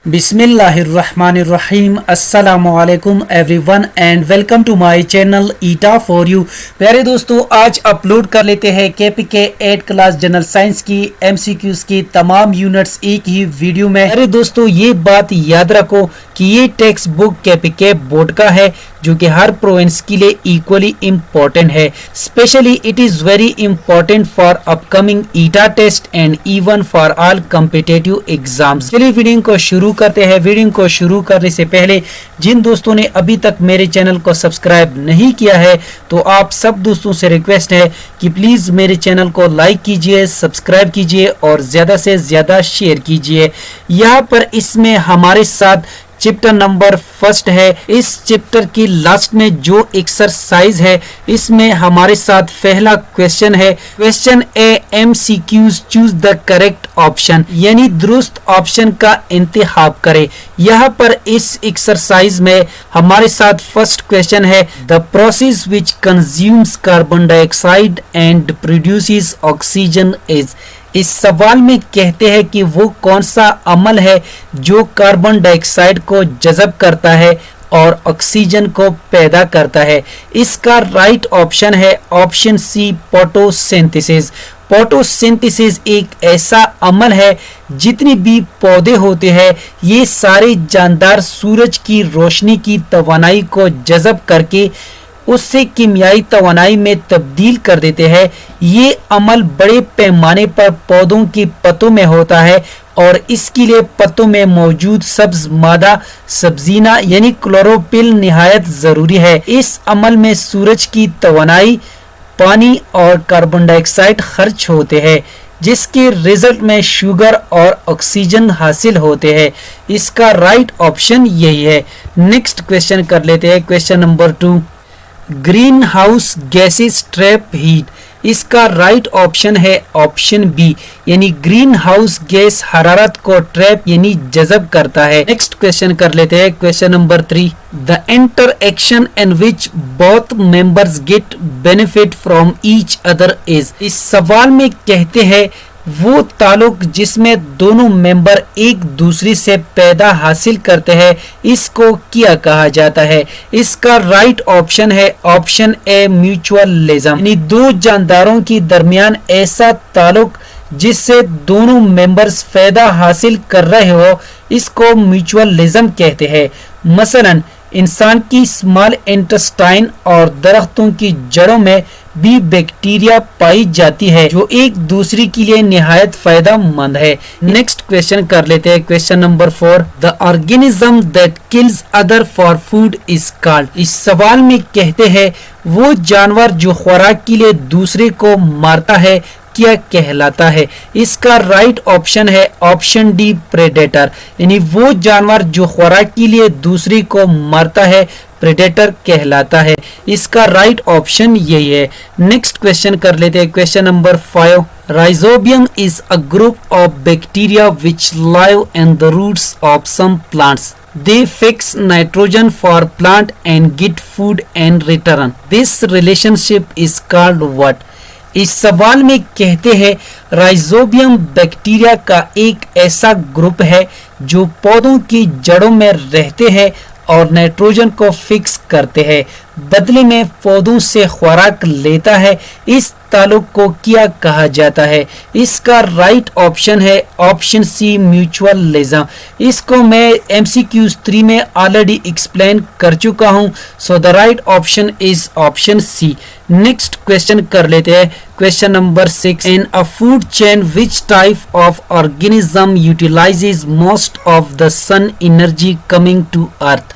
बिस्मिल्लाहिर्रहमानिर्रहीम अस्सलामुअलैकुम everyone and welcome to my channel ETEA for you. प्यारे दोस्तों, आज अपलोड कर लेते हैं केपीके 8 क्लास जनरल साइंस की एमसीक्यूज की तमाम यूनिट्स एक ही वीडियो में। अरे दोस्तों, ये बात याद रखो कि ये टेक्स्ट बुक केपीके बोर्ड का है जो कि हर प्रोविंस के लिए इक्वली इम्पोर्टेंट है। Specially it is very important for upcoming ETEA test and even for all competitive exams. चलिए वीडियो को शुरू करते हैं। वीडियो को शुरू करने से पहले जिन दोस्तों ने अभी तक मेरे चैनल को सब्सक्राइब नहीं किया है तो आप सब दोस्तों से रिक्वेस्ट है कि प्लीज मेरे चैनल को लाइक कीजिए, सब्सक्राइब कीजिए और ज्यादा से ज्यादा शेयर कीजिए। यहाँ पर इसमें हमारे साथ चैप्टर नंबर फर्स्ट है। इस चैप्टर की लास्ट में जो एक्सरसाइज है इसमें हमारे साथ पहला क्वेश्चन है। Question A MCQs choose the correct option, यानी दुरुस्त ऑप्शन का इंतखाब करें। यहाँ पर इस एक्सरसाइज में हमारे साथ फर्स्ट क्वेश्चन है the process which consumes carbon dioxide and produces oxygen is. इस सवाल में कहते हैं कि वो कौन सा अमल है जो कार्बन डाइऑक्साइड को जज़ब करता है और ऑक्सीजन को पैदा करता है। इसका राइट ऑप्शन है ऑप्शन सी फोटोसिंथेसिस। फोटोसिंथेसिस एक ऐसा अमल है जितनी भी पौधे होते हैं ये सारे जानदार सूरज की रोशनी की तवानाई को जज़ब करके उससे कीमियाई तवानाई में तब्दील कर देते हैं। ये अमल बड़े पैमाने पर पौधों की पत्तों में होता है और इसके लिए पत्तों में मौजूद सब्ज मादा सब्जीना यानी क्लोरोफिल निहायत जरूरी है। इस अमल में सूरज की तवानाई, पानी और कार्बन डाइऑक्साइड खर्च होते हैं जिसके रिजल्ट में शुगर और ऑक्सीजन हासिल होते हैं। इसका राइट ऑप्शन यही है। नेक्स्ट क्वेश्चन कर लेते हैं। Question number 2, green house gases trap heat. इसका राइट ऑप्शन है ऑप्शन बी, यानी ग्रीन हाउस गैस हरारत को ट्रैप यानी जज़ब करता है। नेक्स्ट क्वेश्चन कर लेते हैं। Question number 3, the interaction in which both members get benefit from each other is. इस सवाल में कहते हैं वो ताल्लुक जिसमें दोनों मेंबर एक दूसरे से पैदा हासिल करते हैं इसको क्या कहा जाता है। इसका राइट ऑप्शन है ऑप्शन ए म्यूचुअलिज्म, यानी दो जानदारों के दरमियान ऐसा ताल्लुक जिससे दोनों मेंबर्स फायदा हासिल कर रहे हो इसको म्यूचुअलिज्म कहते हैं। मसलन इंसान की स्मॉल इंटेस्टाइन और दरख्तों की जड़ों में भी बैक्टीरिया पाई जाती है जो एक दूसरे के लिए निहायत फायदेमंद है। नेक्स्ट क्वेश्चन कर लेते हैं। Question number 4, the organism that kills other for food is called. इस सवाल में कहते हैं वो जानवर जो खुराक के लिए दूसरे को मारता है क्या कहलाता है। इसका राइट ऑप्शन है ऑप्शन डी प्रेडेटर, यानी वो जानवर जो खुराक के लिए दूसरे को मारता है प्रेडेटर कहलाता है। इसका राइट ऑप्शन यही है। नेक्स्ट क्वेश्चन कर लेते हैं। Question number 5, rhizobium is a group of bacteria which live in the roots of some plants. They fix nitrogen for plant and get food in return. This relationship is called what? इस सवाल में कहते हैं rhizobium bacteria का एक ऐसा group है जो पौधों की जड़ों में रहते हैं और नाइट्रोजन को फिक्स करते हैं, बदले में पौधों से खुराक लेता है। इस ताल्लुक को क्या कहा जाता है। इसका राइट ऑप्शन है ऑप्शन सी म्यूचुअलिज्म। इसको मैं MCQ 3 में ऑलरेडी एक्सप्लेन कर चुका हूं। So the right option is option C. Next question कर लेते हैं। Question number 6, in a food chain which type of organism utilises most of the sun energy coming to earth.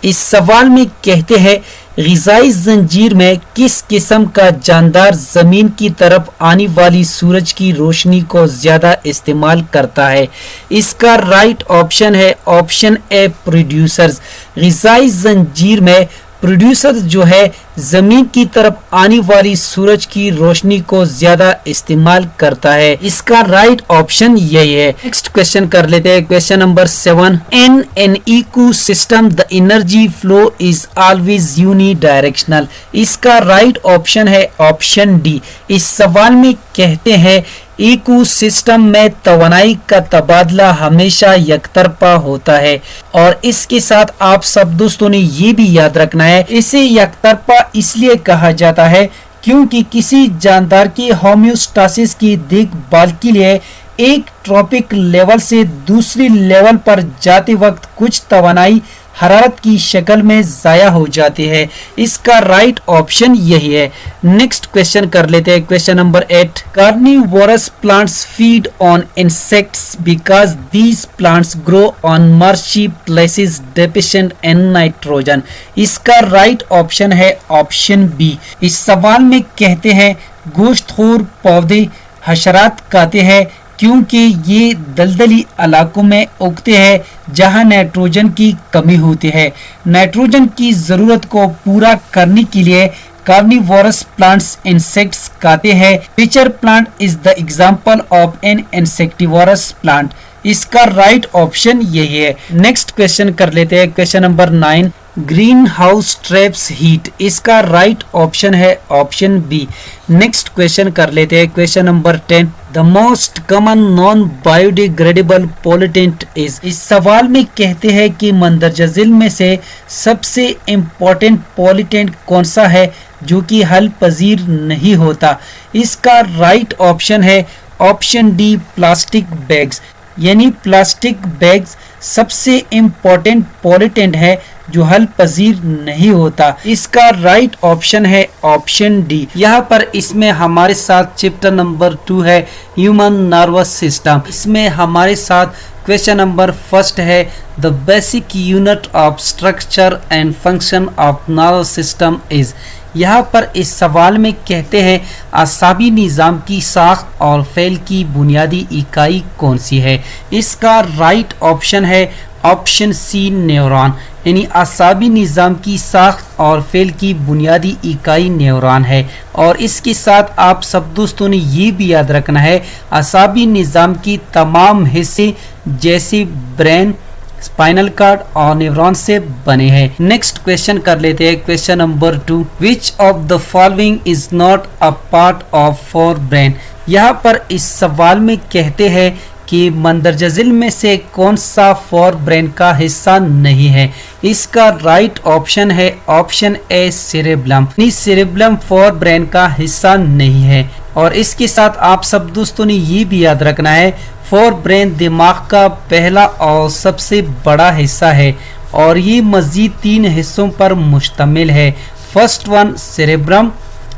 इस सवाल में कहते हैं ग़िज़ाई ज़ंजीर में किस किस्म का जानदार ज़मीन की तरफ आने वाली सूरज की रोशनी को ज़्यादा इस्तेमाल करता है। इसका राइट ऑप्शन है ऑप्शन ए प्रोड्यूसर्स। ग़िज़ाई ज़ंजीर में प्रोड्यूसर जो है जमीन की तरफ आने वाली सूरज की रोशनी को ज्यादा इस्तेमाल करता है। इसका राइट ऑप्शन यही है। नेक्स्ट क्वेश्चन कर लेते हैं। Question number 7, in an ecosystem the energy flow is always unidirectional. इसका राइट ऑप्शन है ऑप्शन डी। इस सवाल में कहते हैं इकोसिस्टम में तवानाई का तबादला हमेशा यकतरफा होता है। और इसके साथ आप सब दोस्तों ने ये भी याद रखना है, इसे यकतरफा इसलिए कहा जाता है क्योंकि किसी जानदार की होम्योस्टासिस की देखभाल के लिए एक ट्रॉपिक लेवल से दूसरी लेवल पर जाते वक्त कुछ तवानाई हरारत की शक्ल में जाया हो जाती है। इसका राइट ऑप्शन यही है। नेक्स्ट क्वेश्चन कर लेते हैं, question number 8। Carnivorous plants feed on insects because these plants grow on marshy places deficient in nitrogen. इसका राइट ऑप्शन है ऑप्शन बी। इस सवाल में कहते हैं गोश्तखोर पौधे हशरात खाते हैं क्योंकि ये दलदली इलाकों में उगते हैं जहां नाइट्रोजन की कमी होती है। नाइट्रोजन की जरूरत को पूरा करने के लिए कार्निवोरस प्लांट्स इंसेक्ट्स खाते हैं। Pitcher plant is the example of an insectivorous plant. इसका राइट ऑप्शन यही है। नेक्स्ट क्वेश्चन कर लेते हैं, question number 9। Green house traps heat. इसका राइट ऑप्शन है ऑप्शन बी। नेक्स्ट क्वेश्चन कर लेते हैं, question number 10। The most common non biodegradable pollutant is. इस सवाल में कहते हैं कि मंदरजा झील में से सबसे इम्पोर्टेंट पॉल्यूटेंट कौन सा है जो कि हल पजीर नहीं होता। इसका राइट ऑप्शन है ऑप्शन डी प्लास्टिक बैग्स। यानी प्लास्टिक बैग्स सबसे इम्पोर्टेंट पॉल्यूटेंट है जो हल पजीर नहीं होता। इसका राइट ऑप्शन है ऑप्शन डी। यहाँ पर इसमें हमारे साथ चैप्टर नंबर 2 है ह्यूमन नर्वस सिस्टम। इसमें हमारे साथ क्वेश्चन नंबर 1 है the basic unit of structure and function of nervous system is. यहाँ पर इस सवाल में कहते हैं आसाबी निज़ाम की साख्त और फेल की बुनियादी इकाई कौन सी है। इसका राइट ऑप्शन है ऑप्शन सी न्यूरॉन। यानी आसाबी निज़ाम की साख्त और फेल की बुनियादी इकाई न्यूरॉन है। और इसके साथ आप सब दोस्तों ने ये भी याद रखना है आसाबी निज़ाम की तमाम हिस्से जैसे ब्रेन, स्पाइनल कार्ड और न्यूरॉन से बने हैं। नेक्स्ट क्वेश्चन कर लेते हैं, question number 2। Which of the following is not a part of fore brain. यहाँ पर इस सवाल में कहते हैं कि मंदरजा झील में से कौन सा फोर ब्रेन का हिस्सा नहीं है। इसका राइट ऑप्शन है ऑप्शन ए सेरेब्लम। सेरेब्लम फोर ब्रेन का हिस्सा नहीं है। और इसके साथ आप सब दोस्तों ने ये भी याद रखना है फोर ब्रेन दिमाग का पहला और सबसे बड़ा हिस्सा है और ये मजीद 3 हिस्सों पर मुश्तमिल है। First one cerebrum,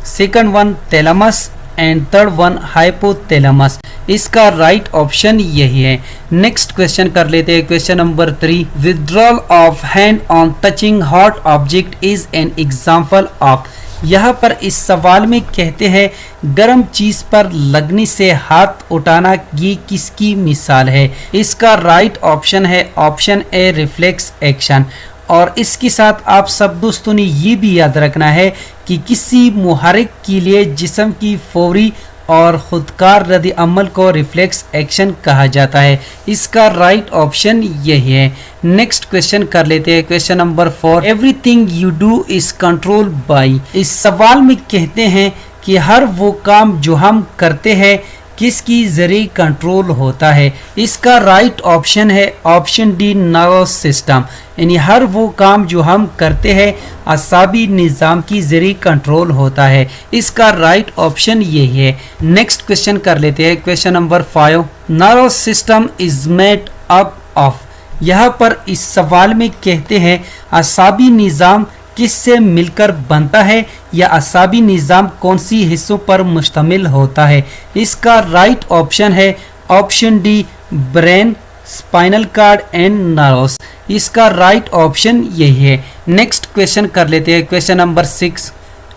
second one thalamus and third one hypothalamus. इसका राइट ऑप्शन यही है। नेक्स्ट क्वेश्चन कर लेते हैं, question number 3। Withdrawal of hand on touching hot object is an example of. यहाँ पर इस सवाल में कहते हैं गर्म चीज पर लगने से हाथ उठाना ये किसकी मिसाल है। इसका राइट ऑप्शन है ऑप्शन ए रिफ्लेक्स एक्शन। और इसके साथ आप सब दोस्तों ने ये भी याद रखना है कि किसी मुहर्रिक के लिए जिस्म की फौरी और खुदकार रद्द अमल को रिफ्लेक्स एक्शन कहा जाता है। इसका राइट ऑप्शन यही है। नेक्स्ट क्वेश्चन कर लेते हैं, question number 4। Everything you do is control by. इस सवाल में कहते हैं कि हर वो काम जो हम करते हैं किसकी जरिए कंट्रोल होता है। इसका राइट ऑप्शन है ऑप्शन डी नर्वस सिस्टम। यानी हर वो काम जो हम करते हैं आसाबी निज़ाम की जरिए कंट्रोल होता है। इसका राइट ऑप्शन यही है। नेक्स्ट क्वेश्चन कर लेते हैं, question number 5। Nervous system is made up of. यहाँ पर इस सवाल में कहते हैं आसाबी निज़ाम किससे मिलकर बनता है या आसाबी निज़ाम कौन सी हिस्सों पर मुश्तमिल होता है। इसका राइट ऑप्शन है option D brain, spinal cord and nerves. इसका राइट ऑप्शन यही है। नेक्स्ट क्वेश्चन कर लेते हैं, question number 6।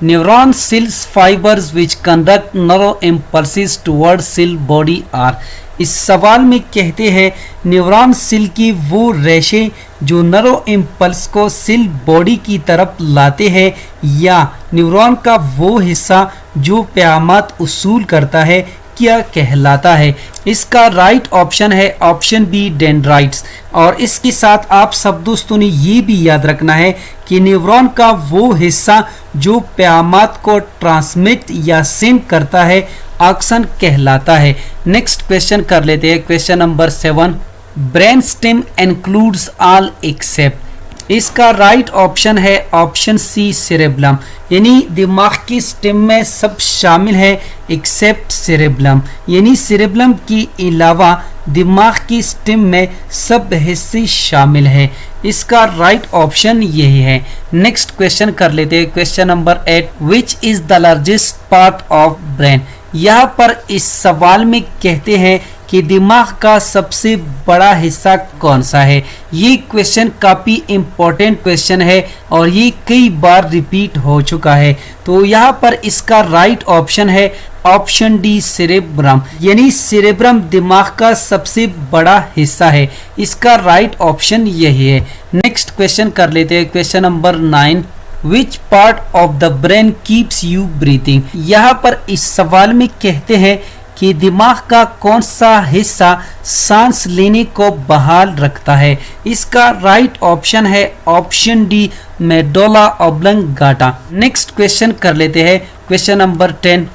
Neuron cells fibres which conduct nerve impulses toward cell body are. इस सवाल में कहते हैं न्यूरॉन सेल की वो रेशे जो नर्व इम्पल्स को सेल बॉडी की तरफ लाते हैं या न्यूरॉन का वो हिस्सा जो प्यामात उसूल करता है क्या कहलाता है। इसका राइट ऑप्शन है ऑप्शन बी डेंड्राइट्स। और इसके साथ आप सब दोस्तों ने ये भी याद रखना है कि न्यूरॉन का वो हिस्सा जो प्यामात को ट्रांसमिट या सेंड करता है ऑक्सन कहलाता है। नेक्स्ट क्वेश्चन कर लेते हैं, question number 7, brain stem includes all except. इसका राइट ऑप्शन है ऑप्शन सी सेरेब्लम, यानी दिमाग की स्टेम में सब शामिल है एक्सेप्ट सेरेब्लम, यानी सेरेब्लम के अलावा दिमाग की स्टेम में सब हिस्से शामिल है। इसका राइट ऑप्शन यही है। नेक्स्ट क्वेश्चन कर लेते हैं, question number 8, which is the largest part of brain. यहाँ पर इस सवाल में कहते हैं कि दिमाग का सबसे बड़ा हिस्सा कौन सा है। ये क्वेश्चन काफ़ी इम्पोर्टेंट क्वेश्चन है और ये कई बार रिपीट हो चुका है। तो यहाँ पर इसका राइट ऑप्शन है ऑप्शन डी सेरेब्रम, यानी सेरेब्रम दिमाग का सबसे बड़ा हिस्सा है। इसका राइट ऑप्शन यही है। नेक्स्ट क्वेश्चन कर लेते हैं, question number 9, which part of the brain keeps you breathing. यहाँ पर इस सवाल में कहते हैं कि दिमाग का कौन सा हिस्सा सांस लेने को बहाल रखता है। इसका राइट ऑप्शन है option D medulla oblongata. Next question कर लेते हैं, question number 10,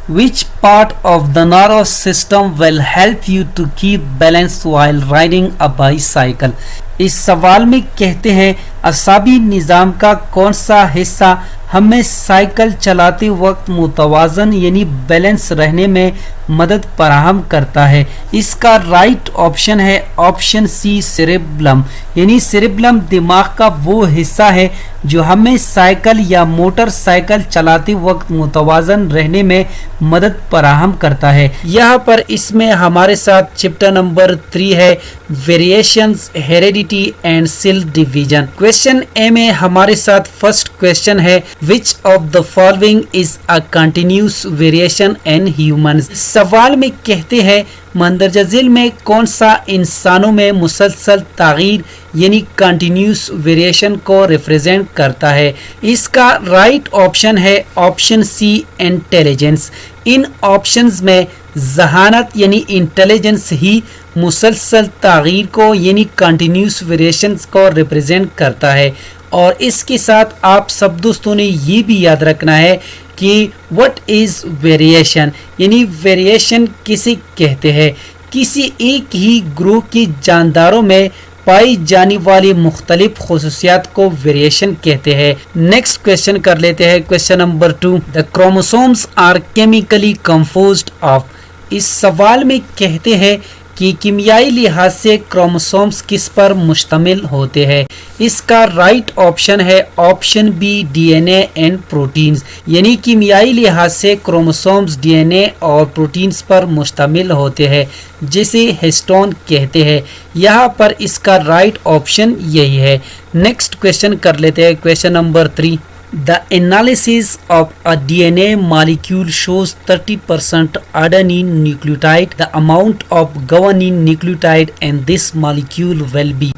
which part of the nervous system will help you to keep balance while riding a bicycle. इस सवाल में कहते हैं असाबी निज़ाम का कौन सा हिस्सा हमें साइकिल चलाते वक्त मुतवाजन यानी बैलेंस रहने में मदद फराहम करता है। इसका राइट ऑप्शन है ऑप्शन सी सेरेब्लम, यानी सेरेब्लम दिमाग का वो हिस्सा है जो हमें साइकिल या मोटरसाइकिल चलाते वक्त मुतवाजन रहने में मदद फराहम करता है। यहाँ पर इसमें हमारे साथ चैप्टर नंबर 3 है, variations, heredity and cell division. Question A में हमारे साथ फर्स्ट क्वेश्चन है, which of the following is a continuous variation in humans. सवाल में कहते हैं मंदरजा झील में कौन सा इंसानों में मुसलसल तगीर यानी कंटिन्यूस वेरिएशन को रिप्रेजेंट करता है। इसका राइट ऑप्शन है ऑप्शन सी इंटेलिजेंस। इन ऑप्शंस में जहानत यानी इंटेलिजेंस ही मुसलसल तगीर को यानी कंटिन्यूस वेरिएशंस को रिप्रेजेंट करता है। और इसके साथ आप सब दोस्तों ने ये भी याद रखना है कि व्हाट इज वेरिएशन, यानी वेरिएशन किसे कहते हैं। किसी एक ही ग्रुप के जानदारों में पाई जाने वाली मुख्तलिफ खुसूसियात को वेरिएशन कहते हैं। नेक्स्ट क्वेश्चन कर लेते हैं, question number 2, the chromosomes are chemically composed of. इस सवाल में कहते हैं कि कीमियाई लिहाज से क्रोमोसोम्स किस पर मुश्तमिल होते हैं। इसका राइट ऑप्शन है option B DNA and proteins, यानी कीमियाई लिहाज से क्रोमोसोम्स डीएनए और प्रोटीन्स पर मुश्तमिल होते हैं, जिसे हिस्टोन कहते हैं। यहाँ पर इसका राइट ऑप्शन यही है। नेक्स्ट क्वेश्चन कर लेते हैं, question number 3, The analysis of a DNA molecule shows 30% adenine nucleotide. The amount of guanine nucleotide in this molecule will be.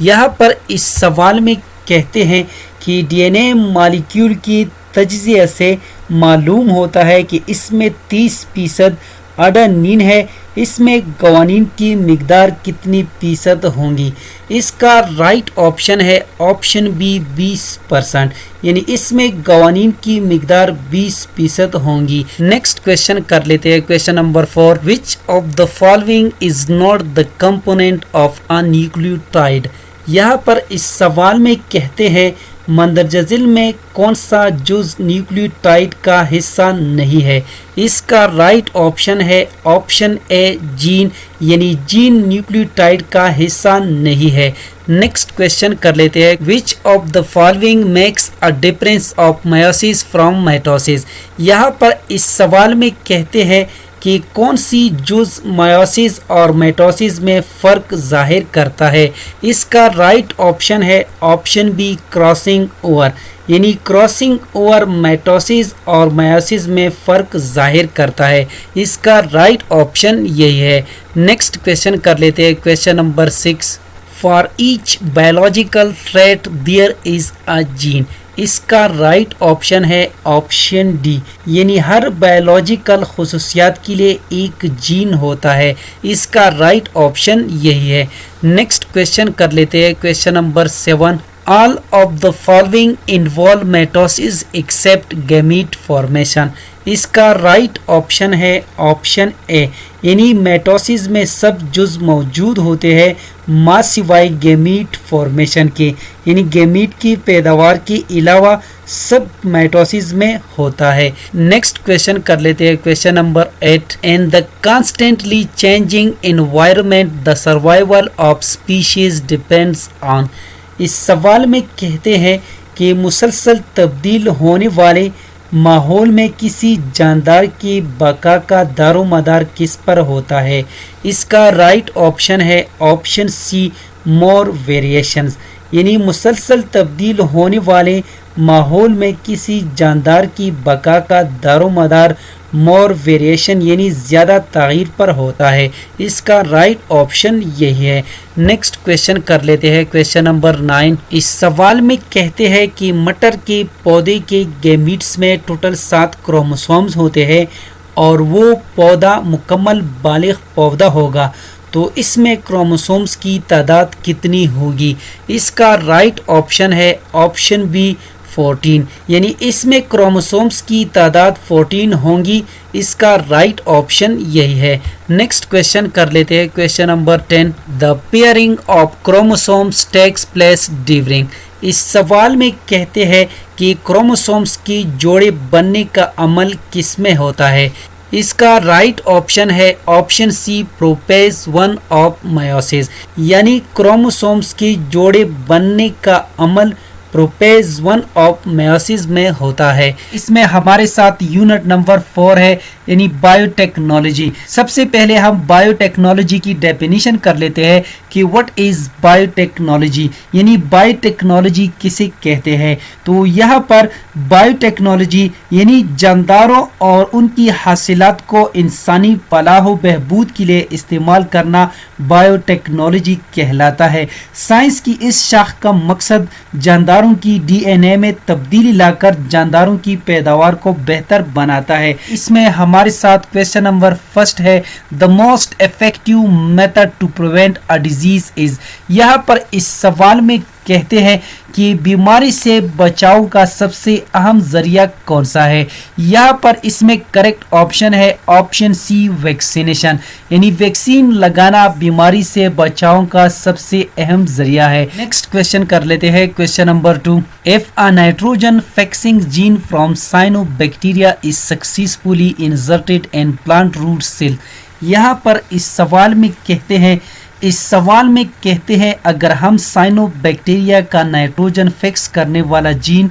यहाँ पर इस सवाल में कहते हैं कि डीएनए मॉलिक्यूल की तज्ज़िया से मालूम होता है कि इसमें 30% अडेनिन है, इसमें गवानीन की मिकदार कितनी फीसद होंगी। इसका राइट ऑप्शन है ऑप्शन बी 20%, यानी इसमें गवानीन की मिकदार 20% होंगी। नेक्स्ट क्वेश्चन कर लेते हैं, question number 4, which of the following is not the component of a nucleotide. यहाँ पर इस सवाल में कहते हैं मंदरजा झील में कौन सा जुज न्यूक्लियोटाइड का हिस्सा नहीं है। इसका राइट ऑप्शन है ऑप्शन ए जीन, यानी जीन न्यूक्लियोटाइड का हिस्सा नहीं है। नेक्स्ट क्वेश्चन कर लेते हैं, which of the following makes a difference of meiosis from mitosis. यहाँ पर इस सवाल में कहते हैं कि कौन सी जुज मायोसिस और माइटोसिस में फ़र्क जाहिर करता है। इसका राइट ऑप्शन है ऑप्शन बी क्रॉसिंग ओवर, यानी क्रॉसिंग ओवर माइटोसिस और मायोसिस में फ़र्क जाहिर करता है। इसका राइट ऑप्शन यही है। नेक्स्ट क्वेश्चन कर लेते हैं, question number 6, for each biological trait there is a gene. इसका राइट ऑप्शन है ऑप्शन डी, यानी हर बायोलॉजिकल खुसूसियात के लिए एक जीन होता है। इसका राइट ऑप्शन यही है। नेक्स्ट क्वेश्चन कर लेते हैं, question number 7, all of the following involve mitosis except gamete formation. इसका राइट ऑप्शन है ऑप्शन ए, यानी मेटोसिस में सब जुज मौजूद होते हैं मां सिवाय गैमीट फॉर्मेशन के, यानी गैमीट की पैदावार के अलावा सब मेटोसिस में होता है। नेक्स्ट क्वेश्चन कर लेते हैं, question number 8। In the constantly changing environment the survival of species depends on. इस सवाल में कहते हैं कि मुसलसल तब्दील होने वाले माहौल में किसी जानदार की बका का दारोमदार किस पर होता है। इसका राइट ऑप्शन है ऑप्शन सी, मोर वेरिएशंस, यानी मुसलसल तब्दील होने वाले माहौल में किसी जानदार की बका का दारोमदार मोर वेरिएशन यानी ज़्यादा तगीर पर होता है। इसका राइट ऑप्शन यही है। नेक्स्ट क्वेश्चन कर लेते हैं, क्वेश्चन नंबर 9। इस सवाल में कहते हैं कि मटर के पौधे के गैमीट्स में टोटल 7 क्रोमोसोम्स होते हैं और वो पौधा मुकम्मल बालिग पौधा होगा, तो इसमें क्रोमोसोम्स की तादाद कितनी होगी। इसका राइट ऑप्शन है ऑप्शन बी 14, यानी इसमें क्रोमोसोम्स की तादाद 14 होंगी। इसका राइट ऑप्शन यही है। नेक्स्ट क्वेश्चन कर लेते हैं, question number 10। The pairing of chromosomes takes place during. इस सवाल में कहते हैं कि क्रोमोसोम्स की जोड़े बनने का अमल किसमें होता है। इसका राइट ऑप्शन है ऑप्शन सी, प्रोपेज 1 ऑफ मेयोसिस, यानी क्रोमोसोम्स की जोड़े बनने का अमल प्रोपेज 1 ऑफ मेयोसिस में होता है। इसमें हमारे साथ यूनिट नंबर 4 है, यानी बायोटेक्नोलॉजी। सबसे पहले हम बायोटेक्नोलॉजी की डेफिनेशन कर लेते हैं कि व्हाट इज बायोटेक्नोलॉजी, यानी बायोटेक्नोलॉजी किसे कहते हैं। तो यहाँ पर बायोटेक्नोलॉजी यानी जानदारों और उनकी हासिलात को इंसानी फलाह व बहबूद के लिए इस्तेमाल करना बायोटेक्नोलॉजी कहलाता है। साइंस की इस शाख का मकसद जानदारों की डीएनए में तब्दीली लाकर जानदारों की पैदावार को बेहतर बनाता है। इसमें हमारे साथ क्वेश्चन नंबर 1 है, the most effective method to prevent a disease is. यहाँ पर इस सवाल में कहते हैं कि बीमारी से बचाव का सबसे अहम जरिया कौन सा है। यहाँ पर इसमें करेक्ट ऑप्शन है ऑप्शन सी, वैक्सीनेशन, यानी वैक्सीन लगाना बीमारी से बचाव का सबसे अहम जरिया है। नेक्स्ट क्वेश्चन कर लेते हैं, question number 2। If a nitrogen fixing gene from cyanobacteria is successfully inserted in plant root cell. यहाँ पर इस सवाल में कहते हैं अगर हम साइनोबैक्टीरिया का नाइट्रोजन फिक्स करने वाला जीन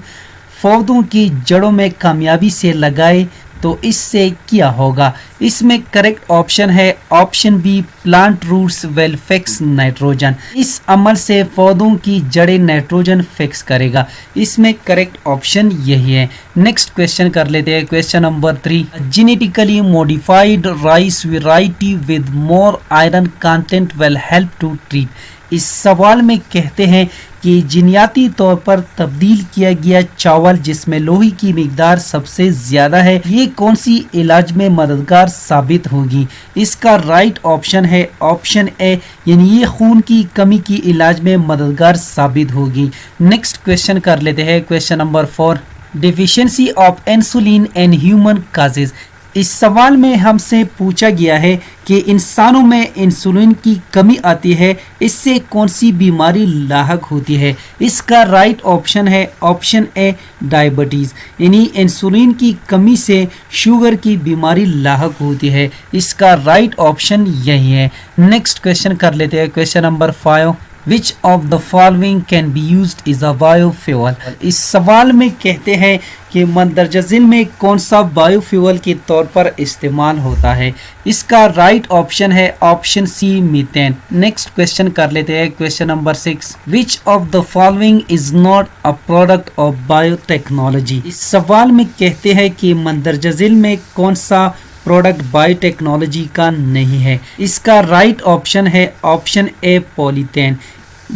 पौधों की जड़ों में कामयाबी से लगाए तो इससे क्या होगा। इसमें करेक्ट ऑप्शन है option B, plant roots will fix nitrogen. इस अमल से पौधों की जड़ें नाइट्रोजन फिक्स करेगा। इसमें करेक्ट ऑप्शन यही है। नेक्स्ट क्वेश्चन कर लेते हैं, question number 3। Genetically modified rice variety with more iron content will help to treat. इस सवाल में कहते हैं कि जीनियाती तौर पर तब्दील किया गया चावल जिसमें लोहे की मिकदार सबसे ज़्यादा है, ये कौन सी इलाज में मददगार साबित होगी। इसका राइट ऑप्शन है ऑप्शन ए, यानी ये खून की कमी की इलाज में मददगार साबित होगी। नेक्स्ट क्वेश्चन कर लेते हैं, question number 4। Deficiency of insulin in human causes. इस सवाल में हमसे पूछा गया है कि इंसानों में इंसुलिन की कमी आती है, इससे कौन सी बीमारी लाहक होती है। इसका राइट ऑप्शन है ऑप्शन ए, डायबिटीज़, यानी इंसुलिन की कमी से शुगर की बीमारी लाहक होती है। इसका राइट ऑप्शन यही है। नेक्स्ट क्वेश्चन कर लेते हैं, question number 5। Which of the following can be used is a biofuel। इस सवाल में कहते हैं कि मंदरजा झील में कौन सा बायोफ्यूल के तौर पर इस्तेमाल होता है। इसका राइट ऑप्शन है option C, methane. Next question कर लेते हैं, question number 6। Which of the following is not a product of biotechnology। इस सवाल में कहते हैं कि मंदरजा झील में कौन सा प्रोडक्ट बायोटेक्नोलॉजी का नहीं है। इसका राइट ऑप्शन है ऑप्शन ए, पॉलीथेन,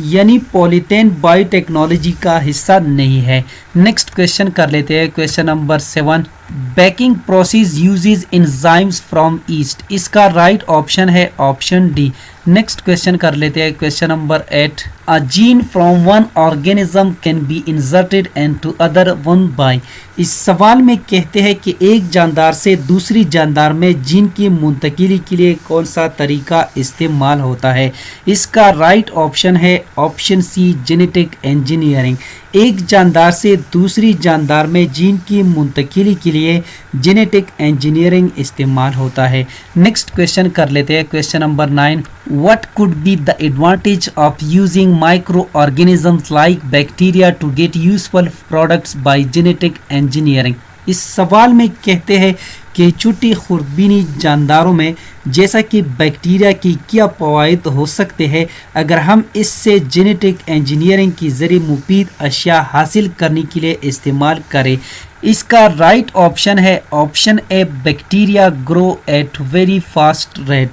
यानी पॉलीथेन बायोटेक्नोलॉजी का हिस्सा नहीं है। नेक्स्ट क्वेश्चन कर लेते हैं, question number 7। Baking process uses enzymes from east. इसका राइट ऑप्शन है ऑप्शन डी, नेक्स्ट क्वेश्चन कर लेते हैं, question number 8। A gene from one organism can be inserted into other one by. इस सवाल में कहते हैं कि एक जानदार से दूसरी जानदार में जीन की मुंतकिली के लिए कौन सा तरीका इस्तेमाल होता है। इसका राइट ऑप्शन है ऑप्शन सी, जेनेटिक इंजीनियरिंग। एक जानदार से दूसरी जानदार में जीन की मुंतकिली के लिए जेनेटिक इंजीनियरिंग इस्तेमाल होता है। नेक्स्ट क्वेश्चन कर लेते हैं, question number 9। What could be the advantage of using microorganisms like bacteria to get useful products by genetic engineering? इस सवाल में कहते हैं कि छोटी खुरदबीनी जानदारों में जैसा कि बैक्टीरिया की क्या फ़वाइद हो सकते हैं अगर हम इससे जेनेटिक इंजीनियरिंग की ज़रिए मुफीद अशिया हासिल करने के लिए इस्तेमाल करें। इसका राइट ऑप्शन है option A, bacteria grow at very fast rate,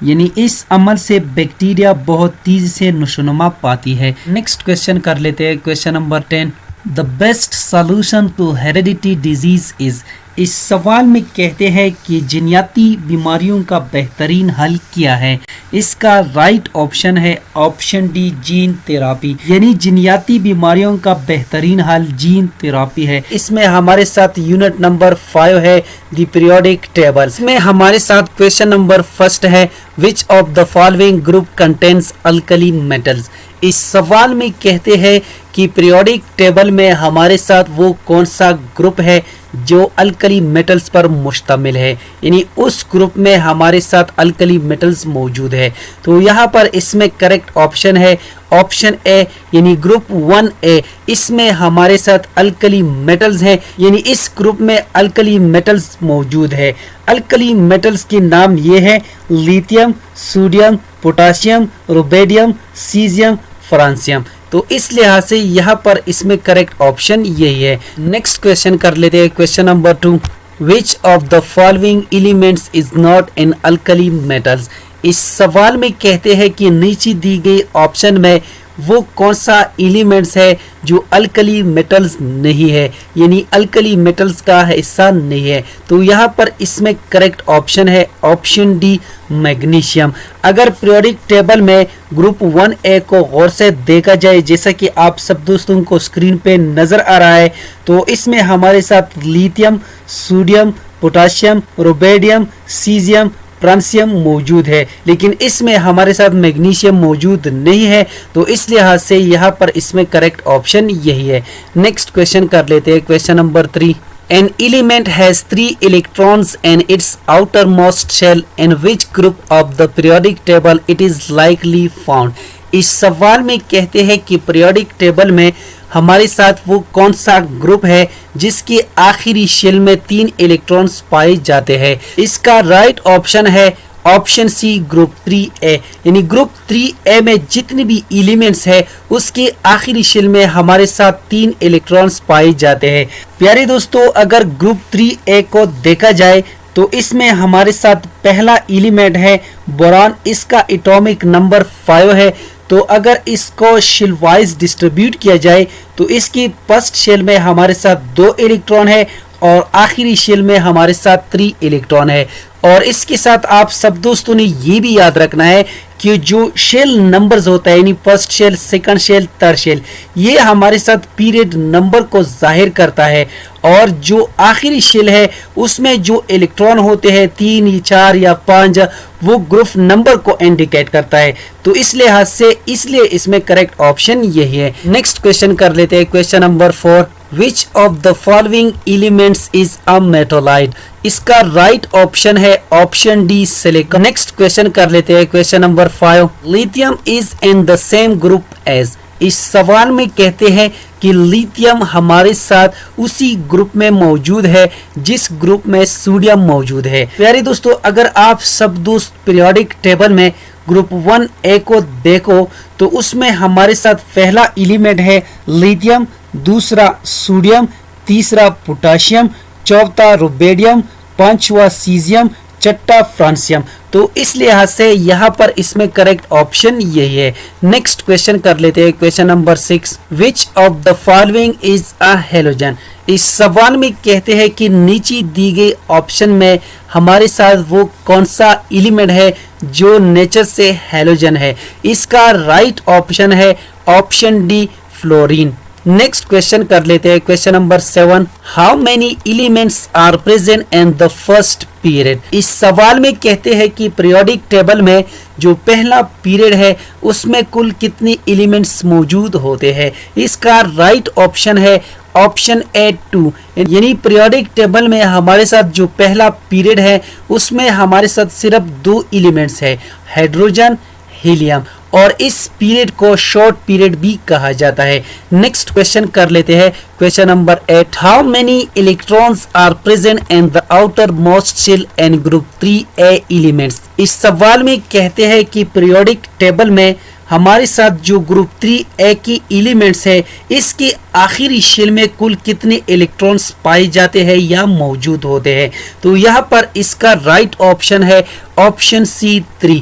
यानी इस अमल से बैक्टीरिया बहुत तेजी से नशोनुमा पाती है। नेक्स्ट क्वेश्चन कर लेते हैं, question number 10। The best solution to heredity disease is. इस सवाल में कहते हैं कि जिन्याती बीमारियों का बेहतरीन हल क्या है। इसका राइट ऑप्शन है ऑप्शन डी, जीन थेरापी, यानी जिन्याती बीमारियों का बेहतरीन हल जीन थेरापी है। इसमें हमारे साथ यूनिट नंबर 5 है द पीरियोडिक टेबल। इसमें हमारे साथ क्वेश्चन नंबर 1 है which of the following group contains alkali metals. इस सवाल में कहते हैं कि पीरियोडिक टेबल में हमारे साथ वो कौन सा ग्रुप है जो अल्कली मेटल्स पर मुश्तमिल है, यानी उस ग्रुप में हमारे साथ अल्कली मेटल्स मौजूद है। तो यहाँ पर इसमें करेक्ट ऑप्शन है ऑप्शन ए, यानी ग्रुप 1A। इसमें हमारे साथ अल्कली मेटल्स हैं, यानी इस ग्रुप में अल्कली मेटल्स मौजूद है। अल्कली मेटल्स के नाम ये है lithium, sodium, potassium, rubidium, caesium, francium. तो इस लिहाज से यहाँ पर इसमें करेक्ट ऑप्शन यही है। नेक्स्ट क्वेश्चन कर लेते हैं, question number 2। Which of the following elements is not in alkali metals. इस सवाल में कहते हैं कि नीचे दी गई ऑप्शन में वो कौन सा एलिमेंट्स है जो अल्कली मेटल्स नहीं है, यानी अल्कली मेटल्स का हिस्सा नहीं है। तो यहाँ पर इसमें करेक्ट ऑप्शन है ऑप्शन डी, मैग्नीशियम। अगर पीरियोडिक टेबल में ग्रुप 1A को गौर से देखा जाए, जैसा कि आप सब दोस्तों को स्क्रीन पे नज़र आ रहा है, तो इसमें हमारे साथ lithium, sodium, potassium, rubidium, caesium, francium मौजूद है, लेकिन इसमें हमारे साथ मैग्नीशियम मौजूद नहीं है। तो इस लिहाज से यहाँ पर इसमें करेक्ट ऑप्शन यही है। नेक्स्ट क्वेश्चन कर लेते हैं, question number 3। An element has 3 electrons in its outermost shell. In which group of the periodic table it is likely found? इस सवाल में कहते हैं कि पीरियोडिक टेबल में हमारे साथ वो कौन सा ग्रुप है जिसके आखिरी शेल में 3 इलेक्ट्रॉन्स पाए जाते हैं। इसका राइट ऑप्शन है ऑप्शन सी, ग्रुप 3A, यानी ग्रुप 3A में जितने भी एलिमेंट्स है उसके आखिरी शेल में हमारे साथ 3 इलेक्ट्रॉन्स पाए जाते हैं। प्यारे दोस्तों, अगर ग्रुप 3A को देखा जाए तो इसमें हमारे साथ पहला एलिमेंट है बोरान। इसका एटॉमिक नंबर 5 है। तो अगर इसको शेल वाइज डिस्ट्रीब्यूट किया जाए तो इसकी फर्स्ट शेल में हमारे साथ 2 इलेक्ट्रॉन है और आखिरी शेल में हमारे साथ 3 इलेक्ट्रॉन है। और इसके साथ आप सब दोस्तों ने ये भी याद रखना है कि जो शेल नंबर्स होता है, यानी first shell, second shell, third shell, ये हमारे साथ पीरियड नंबर को जाहिर करता है। और जो आखिरी शेल है उसमें जो इलेक्ट्रॉन होते हैं 3, 4 या 5, वो ग्रुप नंबर को इंडिकेट करता है। तो इस लिहाज से इसलिए इसमें करेक्ट ऑप्शन यही है। नेक्स्ट क्वेश्चन कर लेते हैं, question number 4। Which of the following elements is a metalloid. इसका राइट ऑप्शन है option D, silicon. Next question कर लेते हैं, question number 5। Lithium is in the same group as. इस सवाल में कहते हैं कि लिथियम हमारे साथ उसी ग्रुप में मौजूद है जिस ग्रुप में सोडियम मौजूद है। प्यारे दोस्तों, अगर आप सब दोस्त पीरियोडिक टेबल में ग्रुप 1A को देखो तो उसमें हमारे साथ पहला एलिमेंट है लिथियम, दूसरा सोडियम, तीसरा पोटाशियम, चौथा रुबेडियम, पांचवा सीजियम, छठा फ्रांसियम। तो इस लिहाज से यहाँ पर इसमें करेक्ट ऑप्शन यही है। नेक्स्ट क्वेश्चन कर लेते हैं, question number 6। Which of the following is a halogen. इस सवाल में कहते हैं कि नीचे दी गई ऑप्शन में हमारे साथ वो कौन सा एलिमेंट है जो नेचर से हैलोजन है? इसका राइट ऑप्शन है option D, fluorine. Next question कर लेते हैं, question number 7। How many elements are present in the first period? इस सवाल में कहते हैं कि पीरियोडिक टेबल में जो पहला पीरियड है उसमें कुल कितने एलिमेंट्स मौजूद होते हैं? इसका राइट ऑप्शन है ऑप्शन ए 2, यानी पीरियोडिक टेबल में हमारे साथ जो पहला पीरियड है उसमें हमारे साथ सिर्फ 2 एलिमेंट्स है, हाइड्रोजन, हीलियम, और इस पीरियड को शॉर्ट पीरियड भी कहा जाता है। नेक्स्ट क्वेश्चन कर लेते हैं, question number 8। How many electrons are present in the outermost shell and group 3a elements? इस सवाल में कहते हैं कि पीरियोडिक टेबल में हमारे साथ जो ग्रुप 3a की एलिमेंट्स है इसके आखिरी शेल में कुल कितने इलेक्ट्रॉन्स पाए जाते हैं या मौजूद होते हैं? तो यहाँ पर इसका राइट ऑप्शन है ऑप्शन सी 3।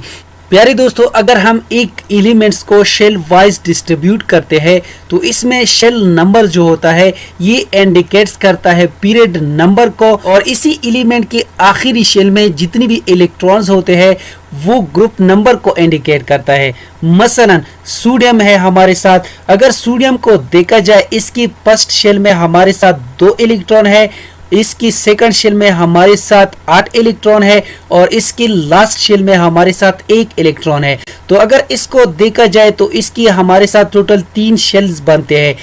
प्यारे दोस्तों, अगर हम एक एलिमेंट्स को शेल वाइज डिस्ट्रीब्यूट करते हैं तो इसमें शेल नंबर जो होता है ये इंडिकेट्स करता है पीरियड नंबर को, और इसी एलिमेंट के आखिरी शेल में जितनी भी इलेक्ट्रॉन्स होते हैं वो ग्रुप नंबर को इंडिकेट करता है। मसलन सोडियम है हमारे साथ, अगर सोडियम को देखा जाए इसकी फर्स्ट शेल में हमारे साथ 2 इलेक्ट्रॉन है, इसकी सेकंड शेल में हमारे साथ 8 इलेक्ट्रॉन है और इसकी लास्ट शेल में हमारे साथ 1 इलेक्ट्रॉन है। तो अगर इसको देखा जाए तो इसकी हमारे साथ टोटल 3 शेल्स बनते हैं,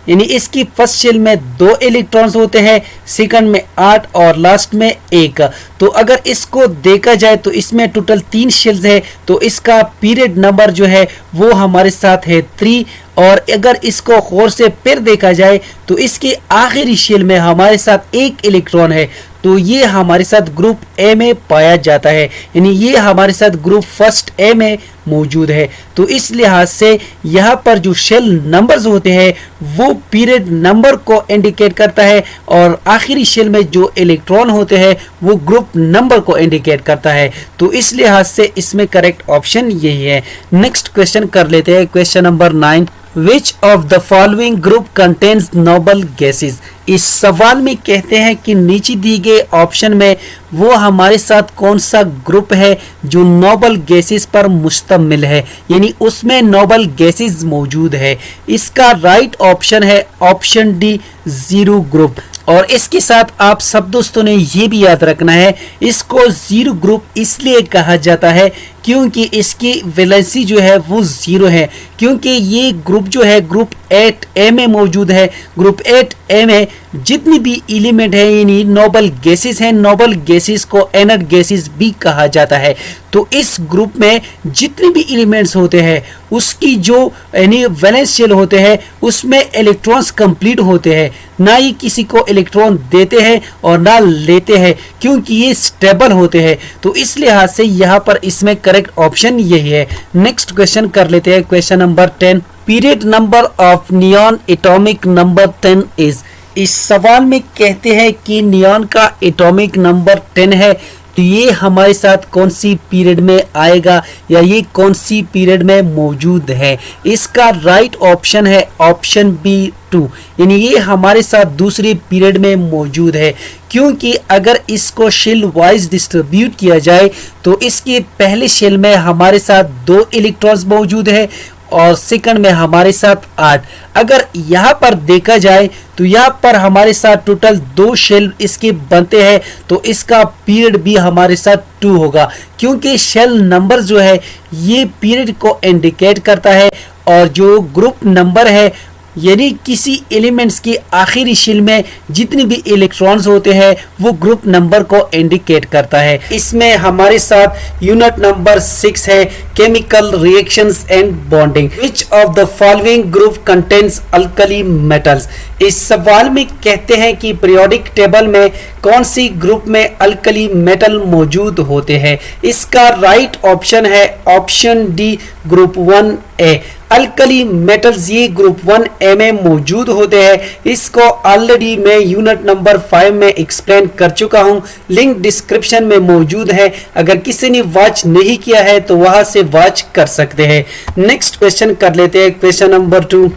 यानी इसकी फर्स्ट शेल में 2 इलेक्ट्रॉन्स होते हैं, सेकंड में 8 और लास्ट में 1। तो अगर इसको देखा जाए तो इसमें टोटल 3 शेल्स है, तो इसका पीरियड नंबर जो है वो हमारे साथ है 3। और अगर इसको गौर से फिर देखा जाए तो इसके आखिरी शेल में हमारे साथ 1 इलेक्ट्रॉन है, तो ये हमारे साथ ग्रुप ए में पाया जाता है, यानी ये हमारे साथ ग्रुप फर्स्ट ए में मौजूद है। तो इस लिहाज से यहाँ पर जो शेल नंबर्स होते हैं वो पीरियड नंबर को इंडिकेट करता है और आखिरी शेल में जो इलेक्ट्रॉन होते हैं वो ग्रुप नंबर को इंडिकेट करता है। तो इस लिहाज से इसमें करेक्ट ऑप्शन यही है। नेक्स्ट क्वेश्चन कर लेते हैं, question number 9। Which of the following group contains noble gases? इस सवाल में कहते हैं कि नीचे दिए गए ऑप्शन में वो हमारे साथ कौन सा ग्रुप है जो नोबल गैसेस पर मुश्तमिल है, यानी उसमें नोबल गैसेस मौजूद है। इसका राइट ऑप्शन है ऑप्शन डी, जीरो ग्रुप। और इसके साथ आप सब दोस्तों ने ये भी याद रखना है, इसको जीरो ग्रुप इसलिए कहा जाता है क्योंकि इसकी वैलेंसी जो है वो 0 है, क्योंकि ये ग्रुप जो है ग्रुप 8a में मौजूद है। ग्रुप 8a में जितनी भी एलिमेंट है यानी नोबल गैसेस हैं, नोबल गैसेस को इनर्ट गैसेस भी कहा जाता है। तो इस ग्रुप में जितने भी एलिमेंट्स होते हैं उसकी जो यानी वैलेंस शेल होते हैं उसमें इलेक्ट्रॉन्स कंप्लीट होते हैं, ना ही किसी को इलेक्ट्रॉन देते हैं और ना लेते हैं, क्योंकि ये स्टेबल होते हैं। तो इस लिहाज से यहाँ पर इसमें करेक्ट ऑप्शन यही है। नेक्स्ट क्वेश्चन कर लेते हैं, question number 10। Period number of neon atomic number 10 is? इस सवाल में कहते हैं कि नियॉन का एटॉमिक नंबर 10 है, तो ये हमारे साथ कौन सी पीरियड में आएगा या ये कौन सी पीरियड में मौजूद है? इसका राइट ऑप्शन है ऑप्शन बी 2, यानी ये हमारे साथ दूसरी पीरियड में मौजूद है। क्योंकि अगर इसको शेल वाइज डिस्ट्रीब्यूट किया जाए तो इसके पहले शेल में हमारे साथ 2 इलेक्ट्रॉन्स मौजूद है और सेकंड में हमारे साथ 8। अगर यहाँ पर देखा जाए तो यहाँ पर हमारे साथ टोटल 2 शेल इसके बनते हैं, तो इसका पीरियड भी हमारे साथ 2 होगा, क्योंकि शेल नंबर जो है ये पीरियड को इंडिकेट करता है और जो ग्रुप नंबर है यानी किसी एलिमेंट्स की आखिरी शेल में जितनी भी इलेक्ट्रॉन्स होते हैं वो ग्रुप नंबर को इंडिकेट करता है। इसमें हमारे साथ यूनिट नंबर 6 है, chemical reactions and bonding. Which of the following group contains alkali metals? इस सवाल में कहते हैं कि पीरियोडिक टेबल में कौन सी ग्रुप में अल्कली मेटल मौजूद होते हैं? इसका राइट ऑप्शन है option D, group 1a। Alkali metals ये ग्रुप 1a में मौजूद होते हैं। इसको ऑलरेडी मैं यूनिट नंबर 5 में एक्सप्लेन कर चुका हूं, लिंक डिस्क्रिप्शन में मौजूद है। अगर किसी ने वॉच नहीं किया है तो वहां से वॉच कर सकते हैं। नेक्स्ट क्वेश्चन कर लेते हैं, question number 2।